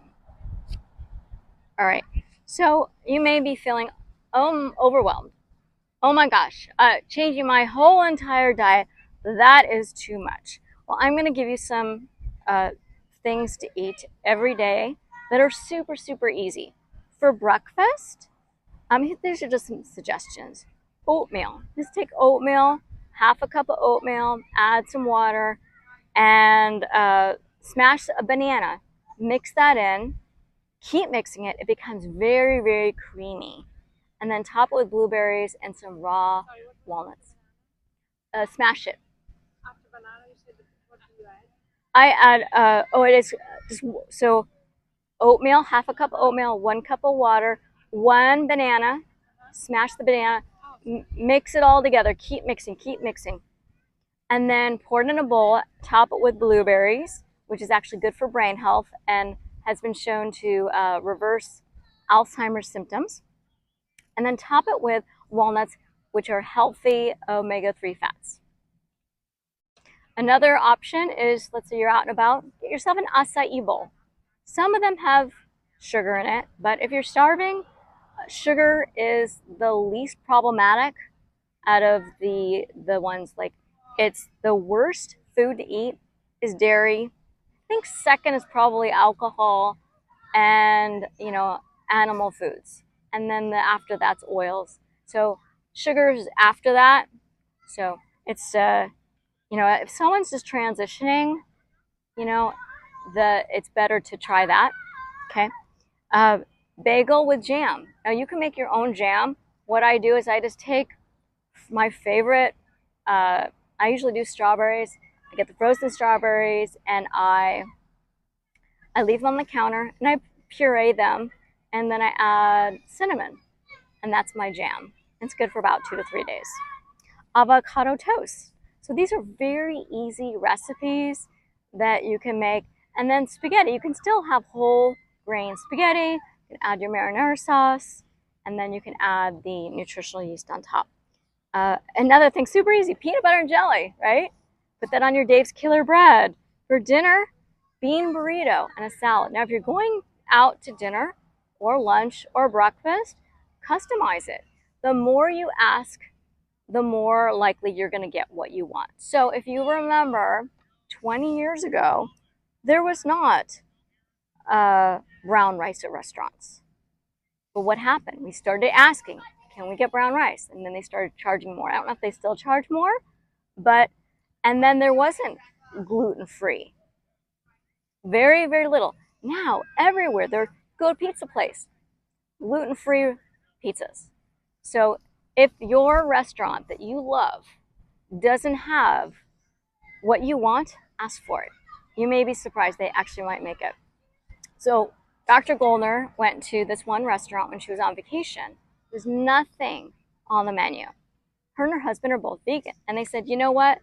All right. So you may be feeling overwhelmed. Oh my gosh, changing my whole entire diet, that is too much. Well, I'm going to give you some things to eat every day that are super, super easy. For breakfast, these are just some suggestions. Oatmeal. Just take oatmeal, half a cup of oatmeal, add some water, and smash a banana. Mix that in. Keep mixing it. It becomes very, very creamy. And then top it with blueberries and some raw walnuts. Smash it. I add, it is just so oatmeal, half a cup of oatmeal, 1 cup of water, 1 banana, smash the banana, mix it all together, keep mixing. And then pour it in a bowl, top it with blueberries, which is actually good for brain health and has been shown to reverse Alzheimer's symptoms. And then top it with walnuts, which are healthy omega-3 fats. Another option is, let's say you're out and about, get yourself an acai bowl. Some of them have sugar in it, but if you're starving, sugar is the least problematic out of the ones. Like, it's the worst food to eat is dairy. I think second is probably alcohol, and animal foods. And then after that's oils. So sugars after that. So it's, if someone's just transitioning, it's better to try that. Okay. Bagel with jam. Now you can make your own jam. What I do is I just take my favorite, I usually do strawberries. I get the frozen strawberries and I leave them on the counter and I puree them and then I add cinnamon and that's my jam. It's good for about 2 to 3 days. Avocado toast. So these are very easy recipes that you can make. And then spaghetti, you can still have whole grain spaghetti. You can add your marinara sauce and then you can add the nutritional yeast on top. Another thing, super easy, peanut butter and jelly, right? Put that on your Dave's Killer Bread. For dinner, bean burrito and a salad. Now, if you're going out to dinner or lunch or breakfast, customize it. The more you ask, the more likely you're going to get what you want. So if you remember 20 years ago, there was not brown rice at restaurants. But what happened? We started asking, can we get brown rice? And then they started charging more. I don't know if they still charge more, and then there wasn't gluten-free. Very, very little. Now, everywhere, go to pizza place, gluten-free pizzas. So if your restaurant that you love doesn't have what you want, ask for it. You may be surprised they actually might make it. So Dr. Goldner went to this one restaurant when she was on vacation. There's nothing on the menu. Her and her husband are both vegan. And they said, you know what?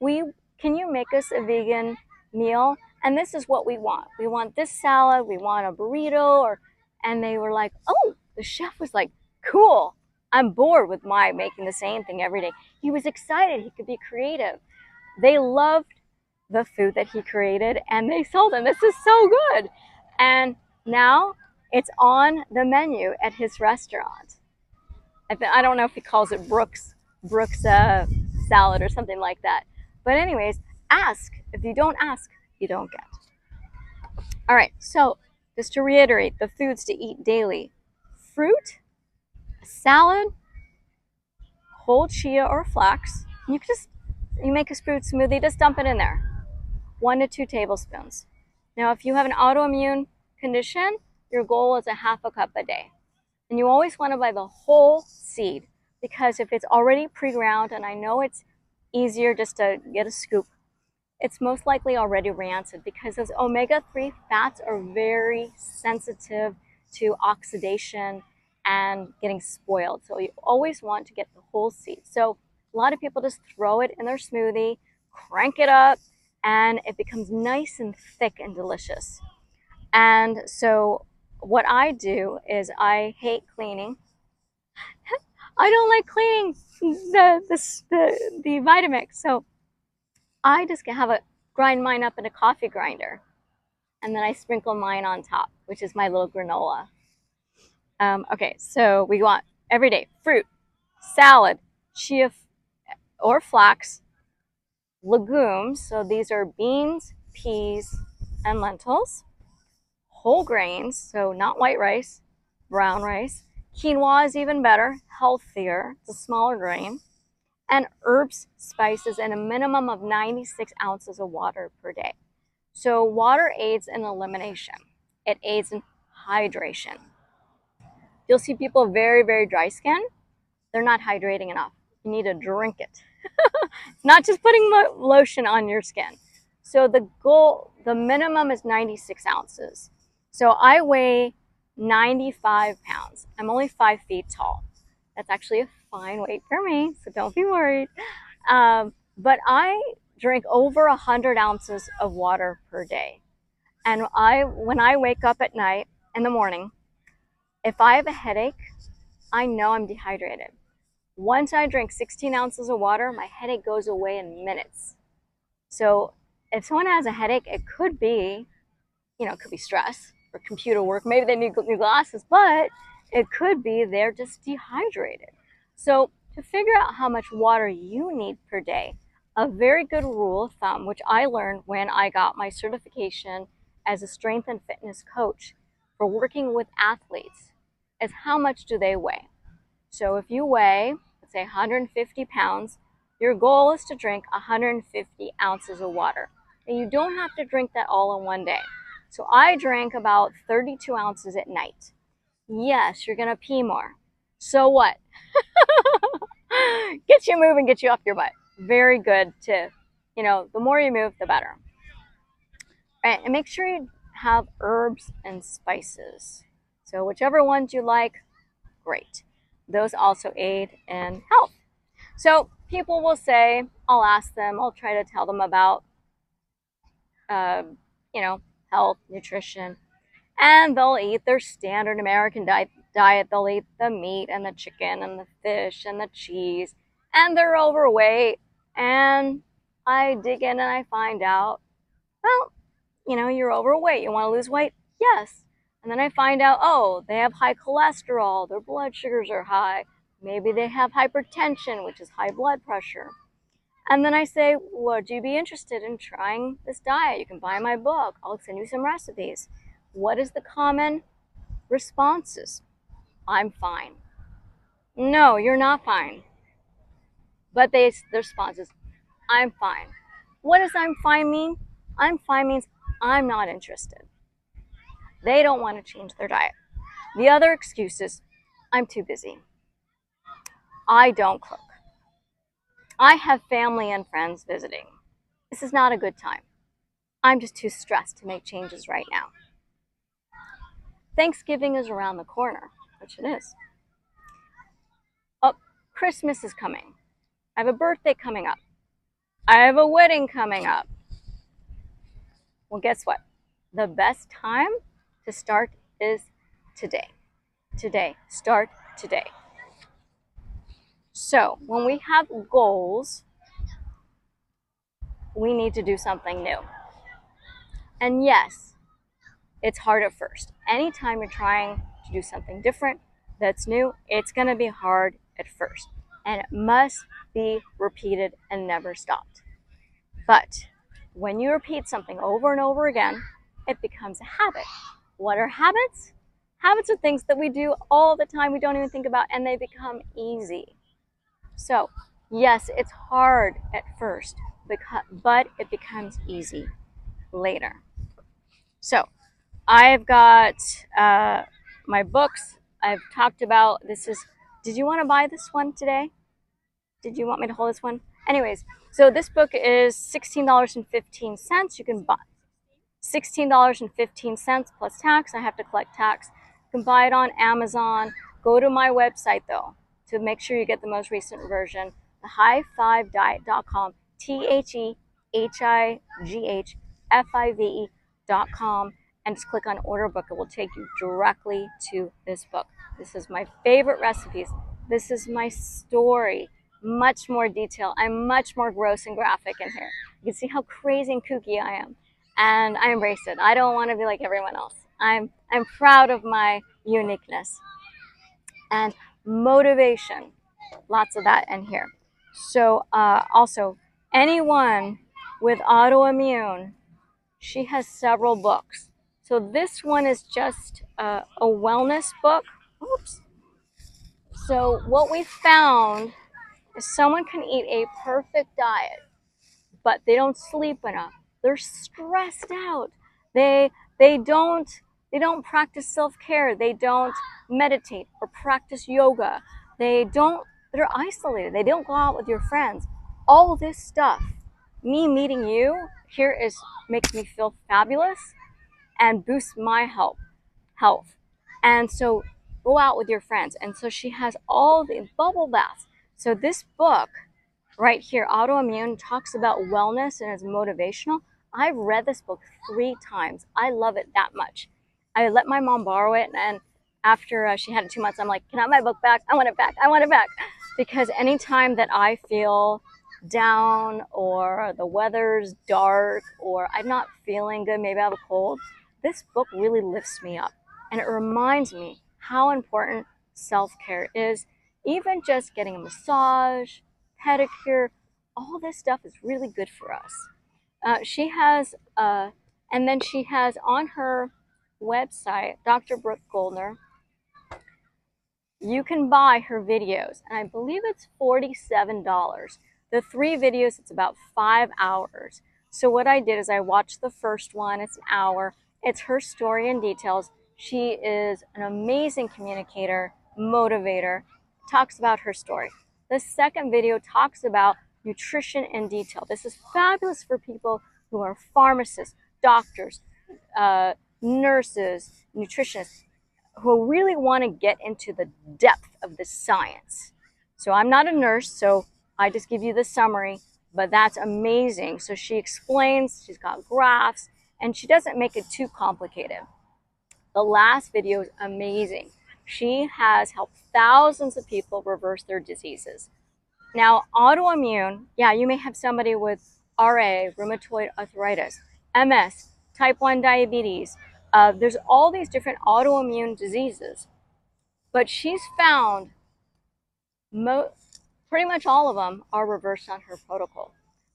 Can you make us a vegan meal? And this is what we want. We want this salad. We want a burrito. And they were like, oh, the chef was like, cool. I'm bored with making the same thing every day. He was excited. He could be creative. They loved the food that he created and they told him, this is so good. And now it's on the menu at his restaurant. I don't know if he calls it Brooks salad or something like that. But anyways, ask. If you don't ask, you don't get. All right, so just to reiterate, the foods to eat daily: fruit, a salad, whole chia or flax. You make a fruit smoothie, just dump it in there. 1 to 2 tablespoons. Now, if you have an autoimmune condition, your goal is a half a cup a day. And you always want to buy the whole seed because if it's already pre-ground, and I know it's easier just to get a scoop, it's most likely already rancid because those omega-3 fats are very sensitive to oxidation and getting spoiled. So you always want to get the whole seed. So a lot of people just throw it in their smoothie, crank it up, and it becomes nice and thick and delicious. And so what I do is I hate cleaning. I don't like cleaning the Vitamix. So I just grind mine up in a coffee grinder. And then I sprinkle mine on top, which is my little granola. Okay, so we want every day fruit, salad, chia or flax, legumes. So these are beans, peas, and lentils. Whole grains, so not white rice, brown rice. Quinoa is even better, healthier. It's a smaller grain. And herbs, spices, and a minimum of 96 ounces of water per day. So water aids in elimination. It aids in hydration. You'll see people very, very dry skin. They're not hydrating enough. You need to drink it. Not just putting lotion on your skin. So the minimum is 96 ounces. So I weigh 95 pounds. I'm only 5 feet tall. That's actually a fine weight for me, so don't be worried. But I drink over 100 ounces of water per day. And when I wake up at night, in the morning, if I have a headache, I know I'm dehydrated. Once I drink 16 ounces of water, my headache goes away in minutes. So if someone has a headache, it could be, it could be stress or computer work. Maybe they need new glasses, but it could be they're just dehydrated. So to figure out how much water you need per day, a very good rule of thumb, which I learned when I got my certification as a strength and fitness coach for working with athletes is how much do they weigh. So if you weigh, let's say 150 pounds, your goal is to drink 150 ounces of water. And you don't have to drink that all in one day. So I drank about 32 ounces at night. Yes, you're going to pee more. So what? Get you moving, get you off your butt. Very good to, the more you move, the better. Right, and make sure you have herbs and spices. So whichever ones you like, great. Those also aid in health. So people will say, I'll ask them, I'll try to tell them about, health, nutrition, and they'll eat their standard American diet. They'll eat the meat and the chicken and the fish and the cheese, and they're overweight. And I dig in and I find out, well, you're overweight. You want to lose weight? Yes. And then I find out, oh, they have high cholesterol. Their blood sugars are high. Maybe they have hypertension, which is high blood pressure. And then I say, would you be interested in trying this diet? You can buy my book. I'll send you some recipes. What is the common responses? I'm fine. No, you're not fine. But their response is, I'm fine. What does I'm fine mean? I'm fine means I'm not interested. They don't want to change their diet. The other excuse is, I'm too busy. I don't cook. I have family and friends visiting. This is not a good time. I'm just too stressed to make changes right now. Thanksgiving is around the corner, which it is. Oh, Christmas is coming. I have a birthday coming up. I have a wedding coming up. Well, guess what? The best time to start is today. Today. Start today. So when we have goals, we need to do something new. And yes, it's hard at first. Anytime you're trying to do something different that's new, it's going to be hard at first. And it must be repeated and never stopped. But when you repeat something over and over again, it becomes a habit. What are habits? Habits are things that we do all the time, we don't even think about, and they become easy. So, yes, it's hard at first, but it becomes easy later. So, I've got my books. I've talked about did you want to buy this one today? Did you want me to hold this one? Anyways, so this book is $16.15. You can buy $16.15 plus tax. I have to collect tax. You can buy it on Amazon. Go to my website though to make sure you get the most recent version, thehigh5diet.com, THEHIGHFIVE.com, and just click on order book. It will take you directly to this book. This is my favorite recipes. This is my story. Much more detail. I'm much more gross and graphic in here. You can see how crazy and kooky I am. And I embrace it. I don't want to be like everyone else. I'm proud of my uniqueness. And motivation. Lots of that in here. So also, anyone with autoimmune, she has several books. So this one is just a wellness book. Oops. So what we found is someone can eat a perfect diet, but they don't sleep enough. They're stressed out. They don't practice self-care. They don't meditate or practice yoga. They're isolated. They don't go out with your friends. All this stuff. Me meeting you here makes me feel fabulous and boosts my health. And so go out with your friends. And so she has all the bubble baths. So this book right here, Autoimmune, talks about wellness and is motivational. I've read this book 3 times. I love it that much. I let my mom borrow it, and after she had it 2 months, I'm like, can I have my book back? I want it back. I want it back. Because anytime that I feel down or the weather's dark or I'm not feeling good, maybe I have a cold, this book really lifts me up. And it reminds me how important self-care is. Even just getting a massage, pedicure, all this stuff is really good for us. She has, and then she has on her website, Dr. Brooke Goldner, you can buy her videos, and I believe it's $47. The 3 videos, it's about 5 hours. So what I did is I watched the first one, it's an hour. It's her story and details. She is an amazing communicator, motivator, talks about her story. The second video talks about nutrition in detail. This is fabulous for people who are pharmacists, doctors, nurses, nutritionists, who really want to get into the depth of the science. So I'm not a nurse, so I just give you the summary, but that's amazing. So she explains, she's got graphs, and she doesn't make it too complicated. The last video is amazing. She has helped thousands of people reverse their diseases. Now, autoimmune, yeah, you may have somebody with RA, rheumatoid arthritis, MS, type 1 diabetes. There's all these different autoimmune diseases, but she's found pretty much all of them are reversed on her protocol.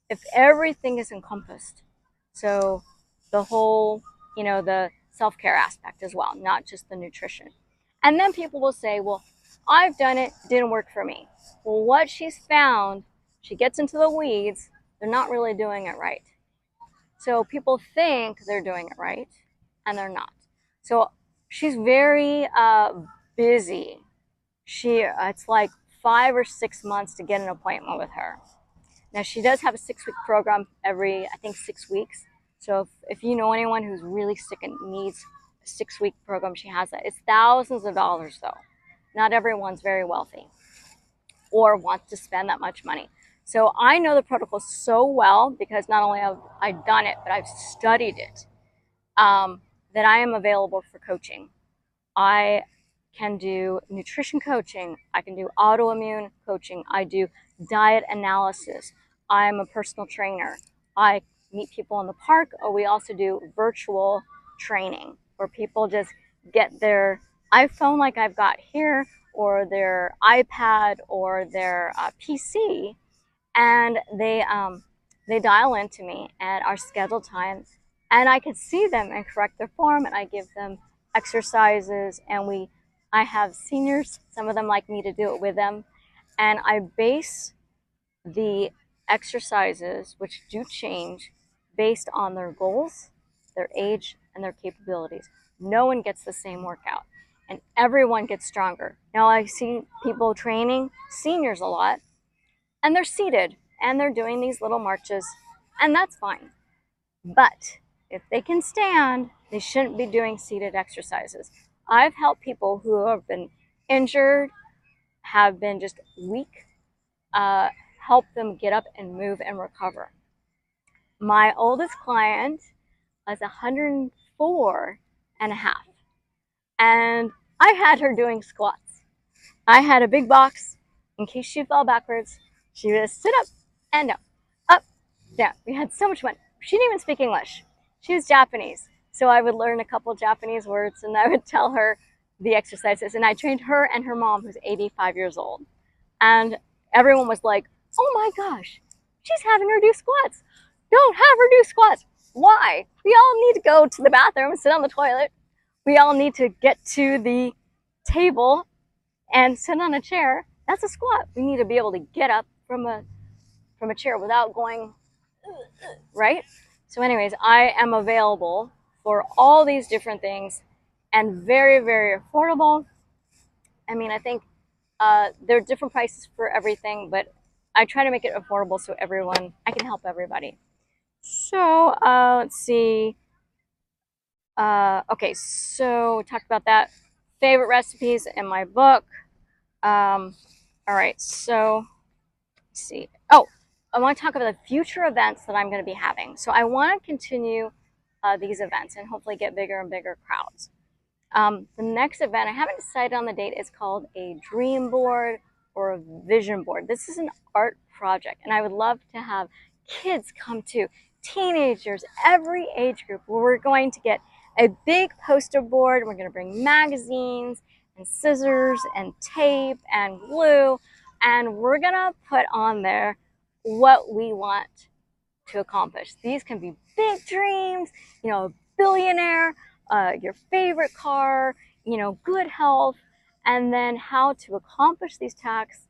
If everything is encompassed, so the whole, the self-care aspect as well, not just the nutrition. And then people will say, well, I've done it, didn't work for me. Well, what she's found, she gets into the weeds, they're not really doing it right. So people think they're doing it right, and they're not. So she's very busy. It's like 5 or 6 months to get an appointment with her. Now, she does have a 6-week program every, I think, 6 weeks. So if you know anyone who's really sick and needs a 6-week program, she has that. It's thousands of dollars, though. Not everyone's very wealthy or wants to spend that much money. So I know the protocol so well because not only have I done it, but I've studied it, that I am available for coaching. I can do nutrition coaching. I can do autoimmune coaching. I do diet analysis. I'm a personal trainer. I meet people in the park, or we also do virtual training where people just get their iPhone like I've got here, or their iPad, or their PC, and they dial into me at our scheduled time, and I can see them and correct their form, and I give them exercises, and I have seniors, some of them like me to do it with them, and I base the exercises, which do change based on their goals, their age, and their capabilities. No one gets the same workout, and everyone gets stronger. Now, I see people training seniors a lot, and they're seated, and they're doing these little marches, and that's fine. But if they can stand, they shouldn't be doing seated exercises. I've helped people who have been injured, have been just weak, help them get up and move and recover. My oldest client was 104 and a half, and I had her doing squats. I had a big box in case she fell backwards. She would sit up and down, up, down. We had so much fun. She didn't even speak English. She was Japanese. So I would learn a couple Japanese words, and I would tell her the exercises. And I trained her and her mom, who's 85 years old. And everyone was like, oh my gosh, she's having her do squats. Don't have her do squats. Why? We all need to go to the bathroom and sit on the toilet. We all need to get to the table and sit on a chair. That's a squat. We need to be able to get up from a chair without going, right? So anyways, I am available for all these different things, and very, very affordable. I mean, I think there are different prices for everything, but I try to make it affordable so I can help everybody. So let's see. Okay, so we talked about that. Favorite recipes in my book. All right, so let's see. Oh, I want to talk about the future events that I'm going to be having. So I want to continue these events and hopefully get bigger and bigger crowds. The next event, I haven't decided on the date, is called a dream board or a vision board. This is an art project, and I would love to have kids come too, teenagers, every age group, where we're going to get a big poster board. We're going to bring magazines and scissors and tape and glue, and we're going to put on there what we want to accomplish. These can be big dreams, a billionaire, your favorite car, good health, and then how to accomplish these tasks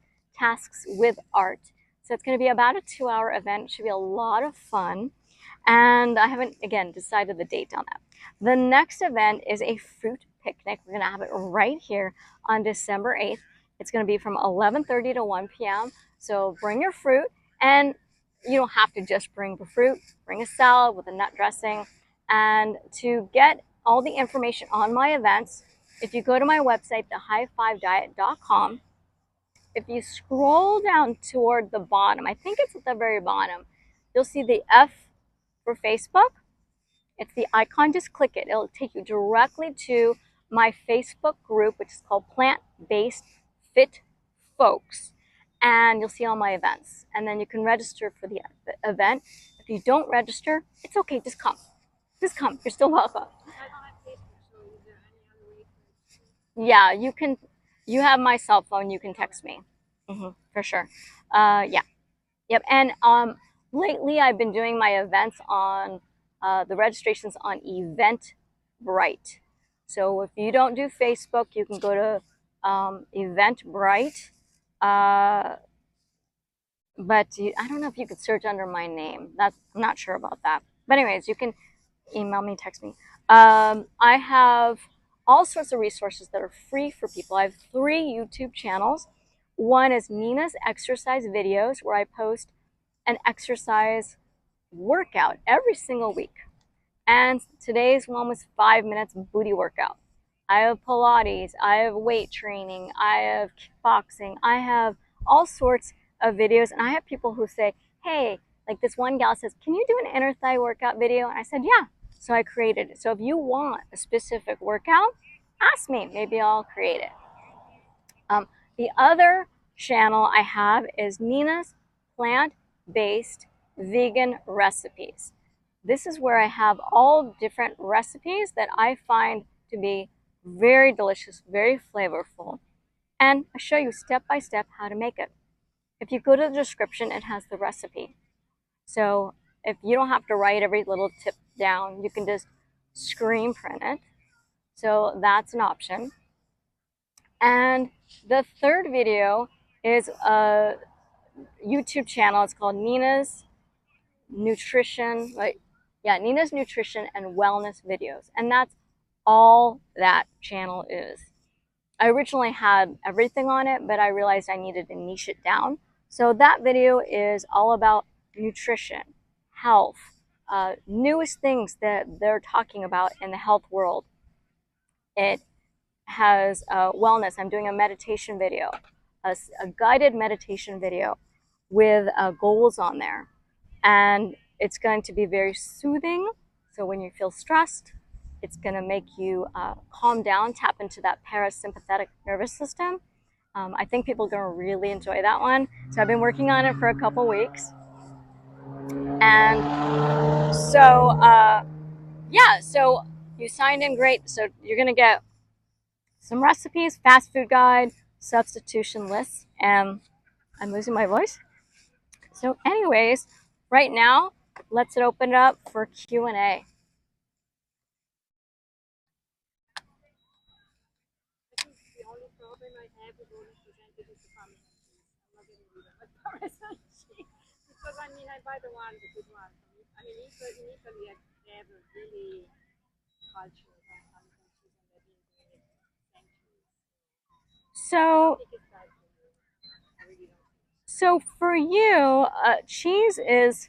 with art. So it's going to be about a 2-hour event. It should be a lot of fun. And I haven't, again, decided the date on that. The next event is a fruit picnic. We're going to have it right here on December 8th. It's going to be from 11:30 to 1 p.m. So bring your fruit, and you don't have to just bring the fruit. Bring a salad with a nut dressing. And to get all the information on my events, if you go to my website, thehigh5diet.com, if you scroll down toward the bottom, I think it's at the very bottom, you'll see the F for Facebook. It's the icon. Just click it. It'll take you directly to my Facebook group, which is called Plant-Based Fit Folks. And you'll see all my events. And then you can register for the event. If you don't register, it's okay. Just come. Just come. You're still welcome. Yeah, you can. You have my cell phone. You can text me. For sure. Yeah. Yep. And lately I've been doing my events on the registrations on Eventbrite. So if you don't do Facebook, you can go to Eventbrite. But I don't know if you could search under my name. I'm not sure about that. But anyways, you can email me, text me. I have all sorts of resources that are free for people. I have 3 YouTube channels. One is Nina's Exercise Videos, where I post an exercise workout every single week. And today's one was 5 minutes booty workout. I have Pilates, I have weight training, I have kickboxing, I have all sorts of videos. And I have people who say, hey, like this one gal says, can you do an inner thigh workout video? And I said, yeah. So I created it. So if you want a specific workout, ask me. Maybe I'll create it. The other channel I have is Nina's Plant-Based Vegan Recipes. This is where I have all different recipes that I find to be very delicious, very flavorful. And I show you step by step how to make it. If you go to the description, it has the recipe. So if you don't have to write every little tip down, you can just screen print it. So that's an option. And the third video is a YouTube channel. It's called Nina's Nutrition, Nina's Nutrition and Wellness Videos. And that's all that channel is. I originally had everything on it, but I realized I needed to niche it down. So that video is all about nutrition, health, newest things that they're talking about in the health world. It has wellness. I'm doing a meditation video, a guided meditation video with goals on there. And it's going to be very soothing. So when you feel stressed, it's going to make you calm down, tap into that parasympathetic nervous system. I think people are going to really enjoy that one. So I've been working on it for a couple weeks. And so, so you signed in, great. So you're going to get some recipes, fast food guide, substitution lists, and I'm losing my voice. So anyways, right now, let's open it up for Q&A. Because I buy the good one. In Italy, they have a really culture when it comes to cheese, and they've been doing it centuries. So, so for you, cheese is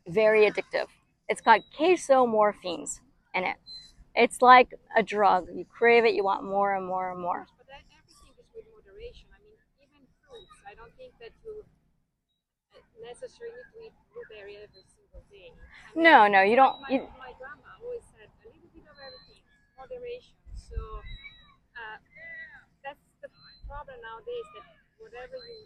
very addictive. It's got casomorphines in it. It's like a drug. You crave it, you want more and more and more. But everything is with moderation. Even fruits. I don't think that you necessarily need to eat blueberry every single day. No, you don't. My grandma always said a little bit of everything, moderation. So that's the problem nowadays, that whatever you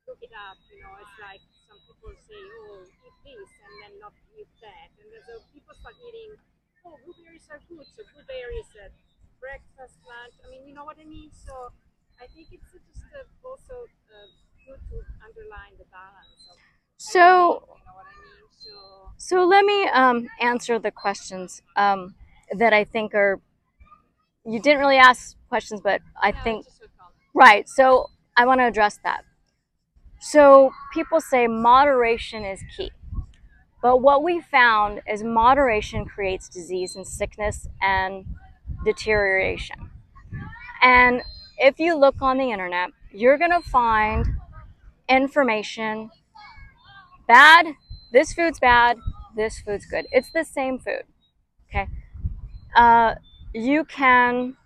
look it up, it's like some people say, oh, eat this and then not eat that. And so people start eating, oh, blueberries are good. So blueberries at breakfast, lunch. You know what I mean? So I think it's just also good to underline the balance of so everything, you know what I mean? So let me answer the questions. that I think are, you didn't really ask questions, but I No, think, just a comment. right. So I want to address that. So people say moderation is key. But what we found is moderation creates disease and sickness and deterioration. And if you look on the internet, you're going to find information bad, this food's bad, this food's good. It's the same food. Okay. Uh, you can,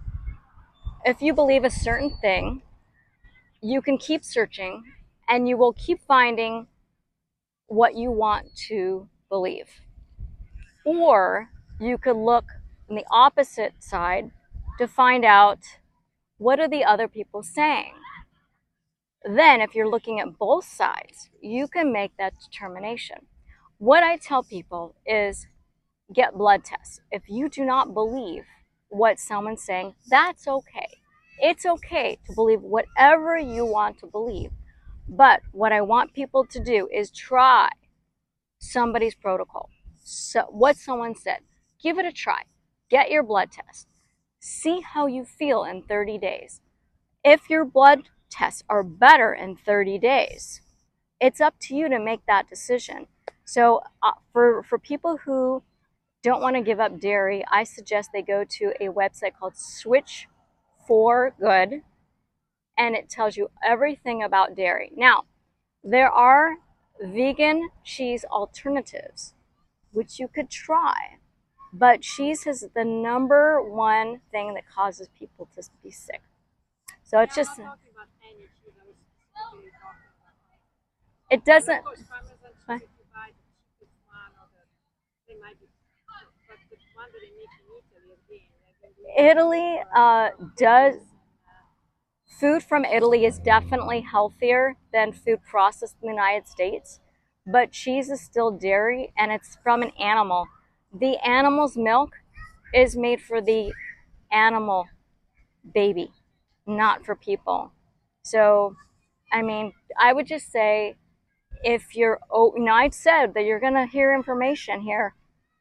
if you believe a certain thing, you can keep searching and you will keep finding what you want to believe. Or you could look on the opposite side to find out what are the other people saying. Then, if you're looking at both sides, you can make that determination. What I tell people is get blood tests. If you do not believe what someone's saying, that's okay. It's okay to believe whatever you want to believe. But what I want people to do is try somebody's protocol. So, what someone said, give it a try. Get your blood test. See how you feel in 30 days. If your blood tests are better in 30 days, it's up to you to make that decision. So, for people who don't want to give up dairy, I suggest they go to a website called Switch for Good, and it tells you everything about dairy. Now, there are vegan cheese alternatives, which you could try, but cheese is the number one thing that causes people to be sick. So it's Yeah, I'm just, not talking about any cheese. I was specifically talking about. it And of doesn't, course, Parmesan cheese, if you buy the cheapest one, or they might be, but the one that they make in Italy, again, they're doing Italy does, cookies food from Italy is definitely healthier than food processed in the United States, but cheese is still dairy and it's from an animal. The animal's milk is made for the animal baby, not for people. So, I mean, I would just say if you're, oh, you know, I said that you're going to hear information here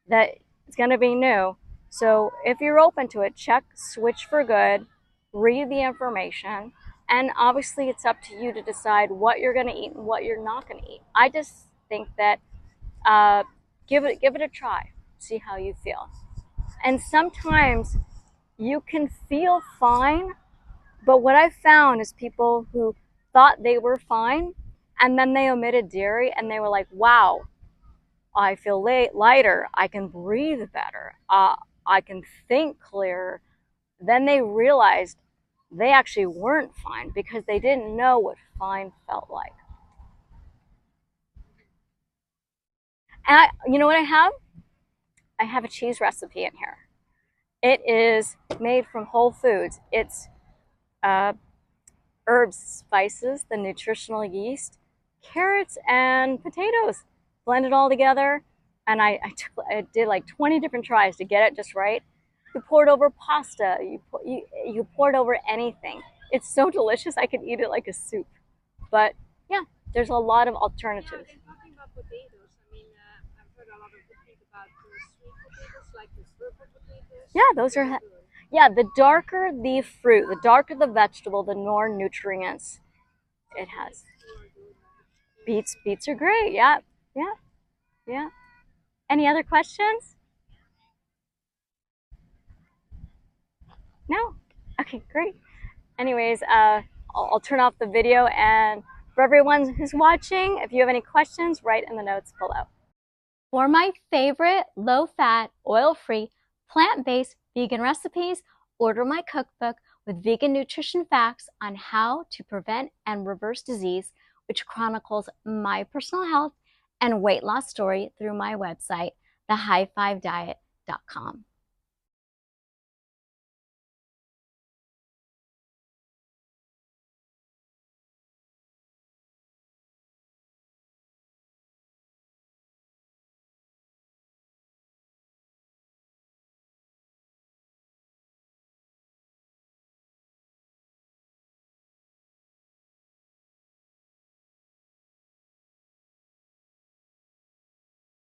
that it's going to be new. So if you're open to it, check Switch for Good, read the information, and obviously it's up to you to decide what you're going to eat and what you're not going to eat. I just think that uh, give it a try, see how you feel. And sometimes you can feel fine, but what I've found is people who thought they were fine and then they omitted dairy and they were like, wow, I feel lighter. I can breathe better. I can think clearer. Then they realized they actually weren't fine because they didn't know what fine felt like. And you know what I have? I have a cheese recipe in here. It is made from whole foods. It's uh, herbs, spices, the nutritional yeast, carrots, and potatoes. Blend it all together. And I did like 20 different tries to get it just right. You pour it over pasta. You pour it over anything. It's so delicious. I could eat it like a soup. But yeah, there's a lot of Yeah, alternatives. and talking about potatoes, I mean, I've heard a lot of good things about the sweet potatoes, like the purple potatoes. Yeah, those Those are are, good. yeah, the darker the fruit, the darker the vegetable, the more nutrients So it has. beets too are good, right? Beets. Beets are great. Yeah, yeah, yeah. Any other questions? No? Okay, great. Anyways, I'll turn off the video, and for everyone who's watching, if you have any questions, write in the notes below. For my favorite low-fat, oil-free, plant-based vegan recipes, order my cookbook with vegan nutrition facts on how to prevent and reverse disease, which chronicles my personal health and weight loss story through my website, thehigh5diet.com.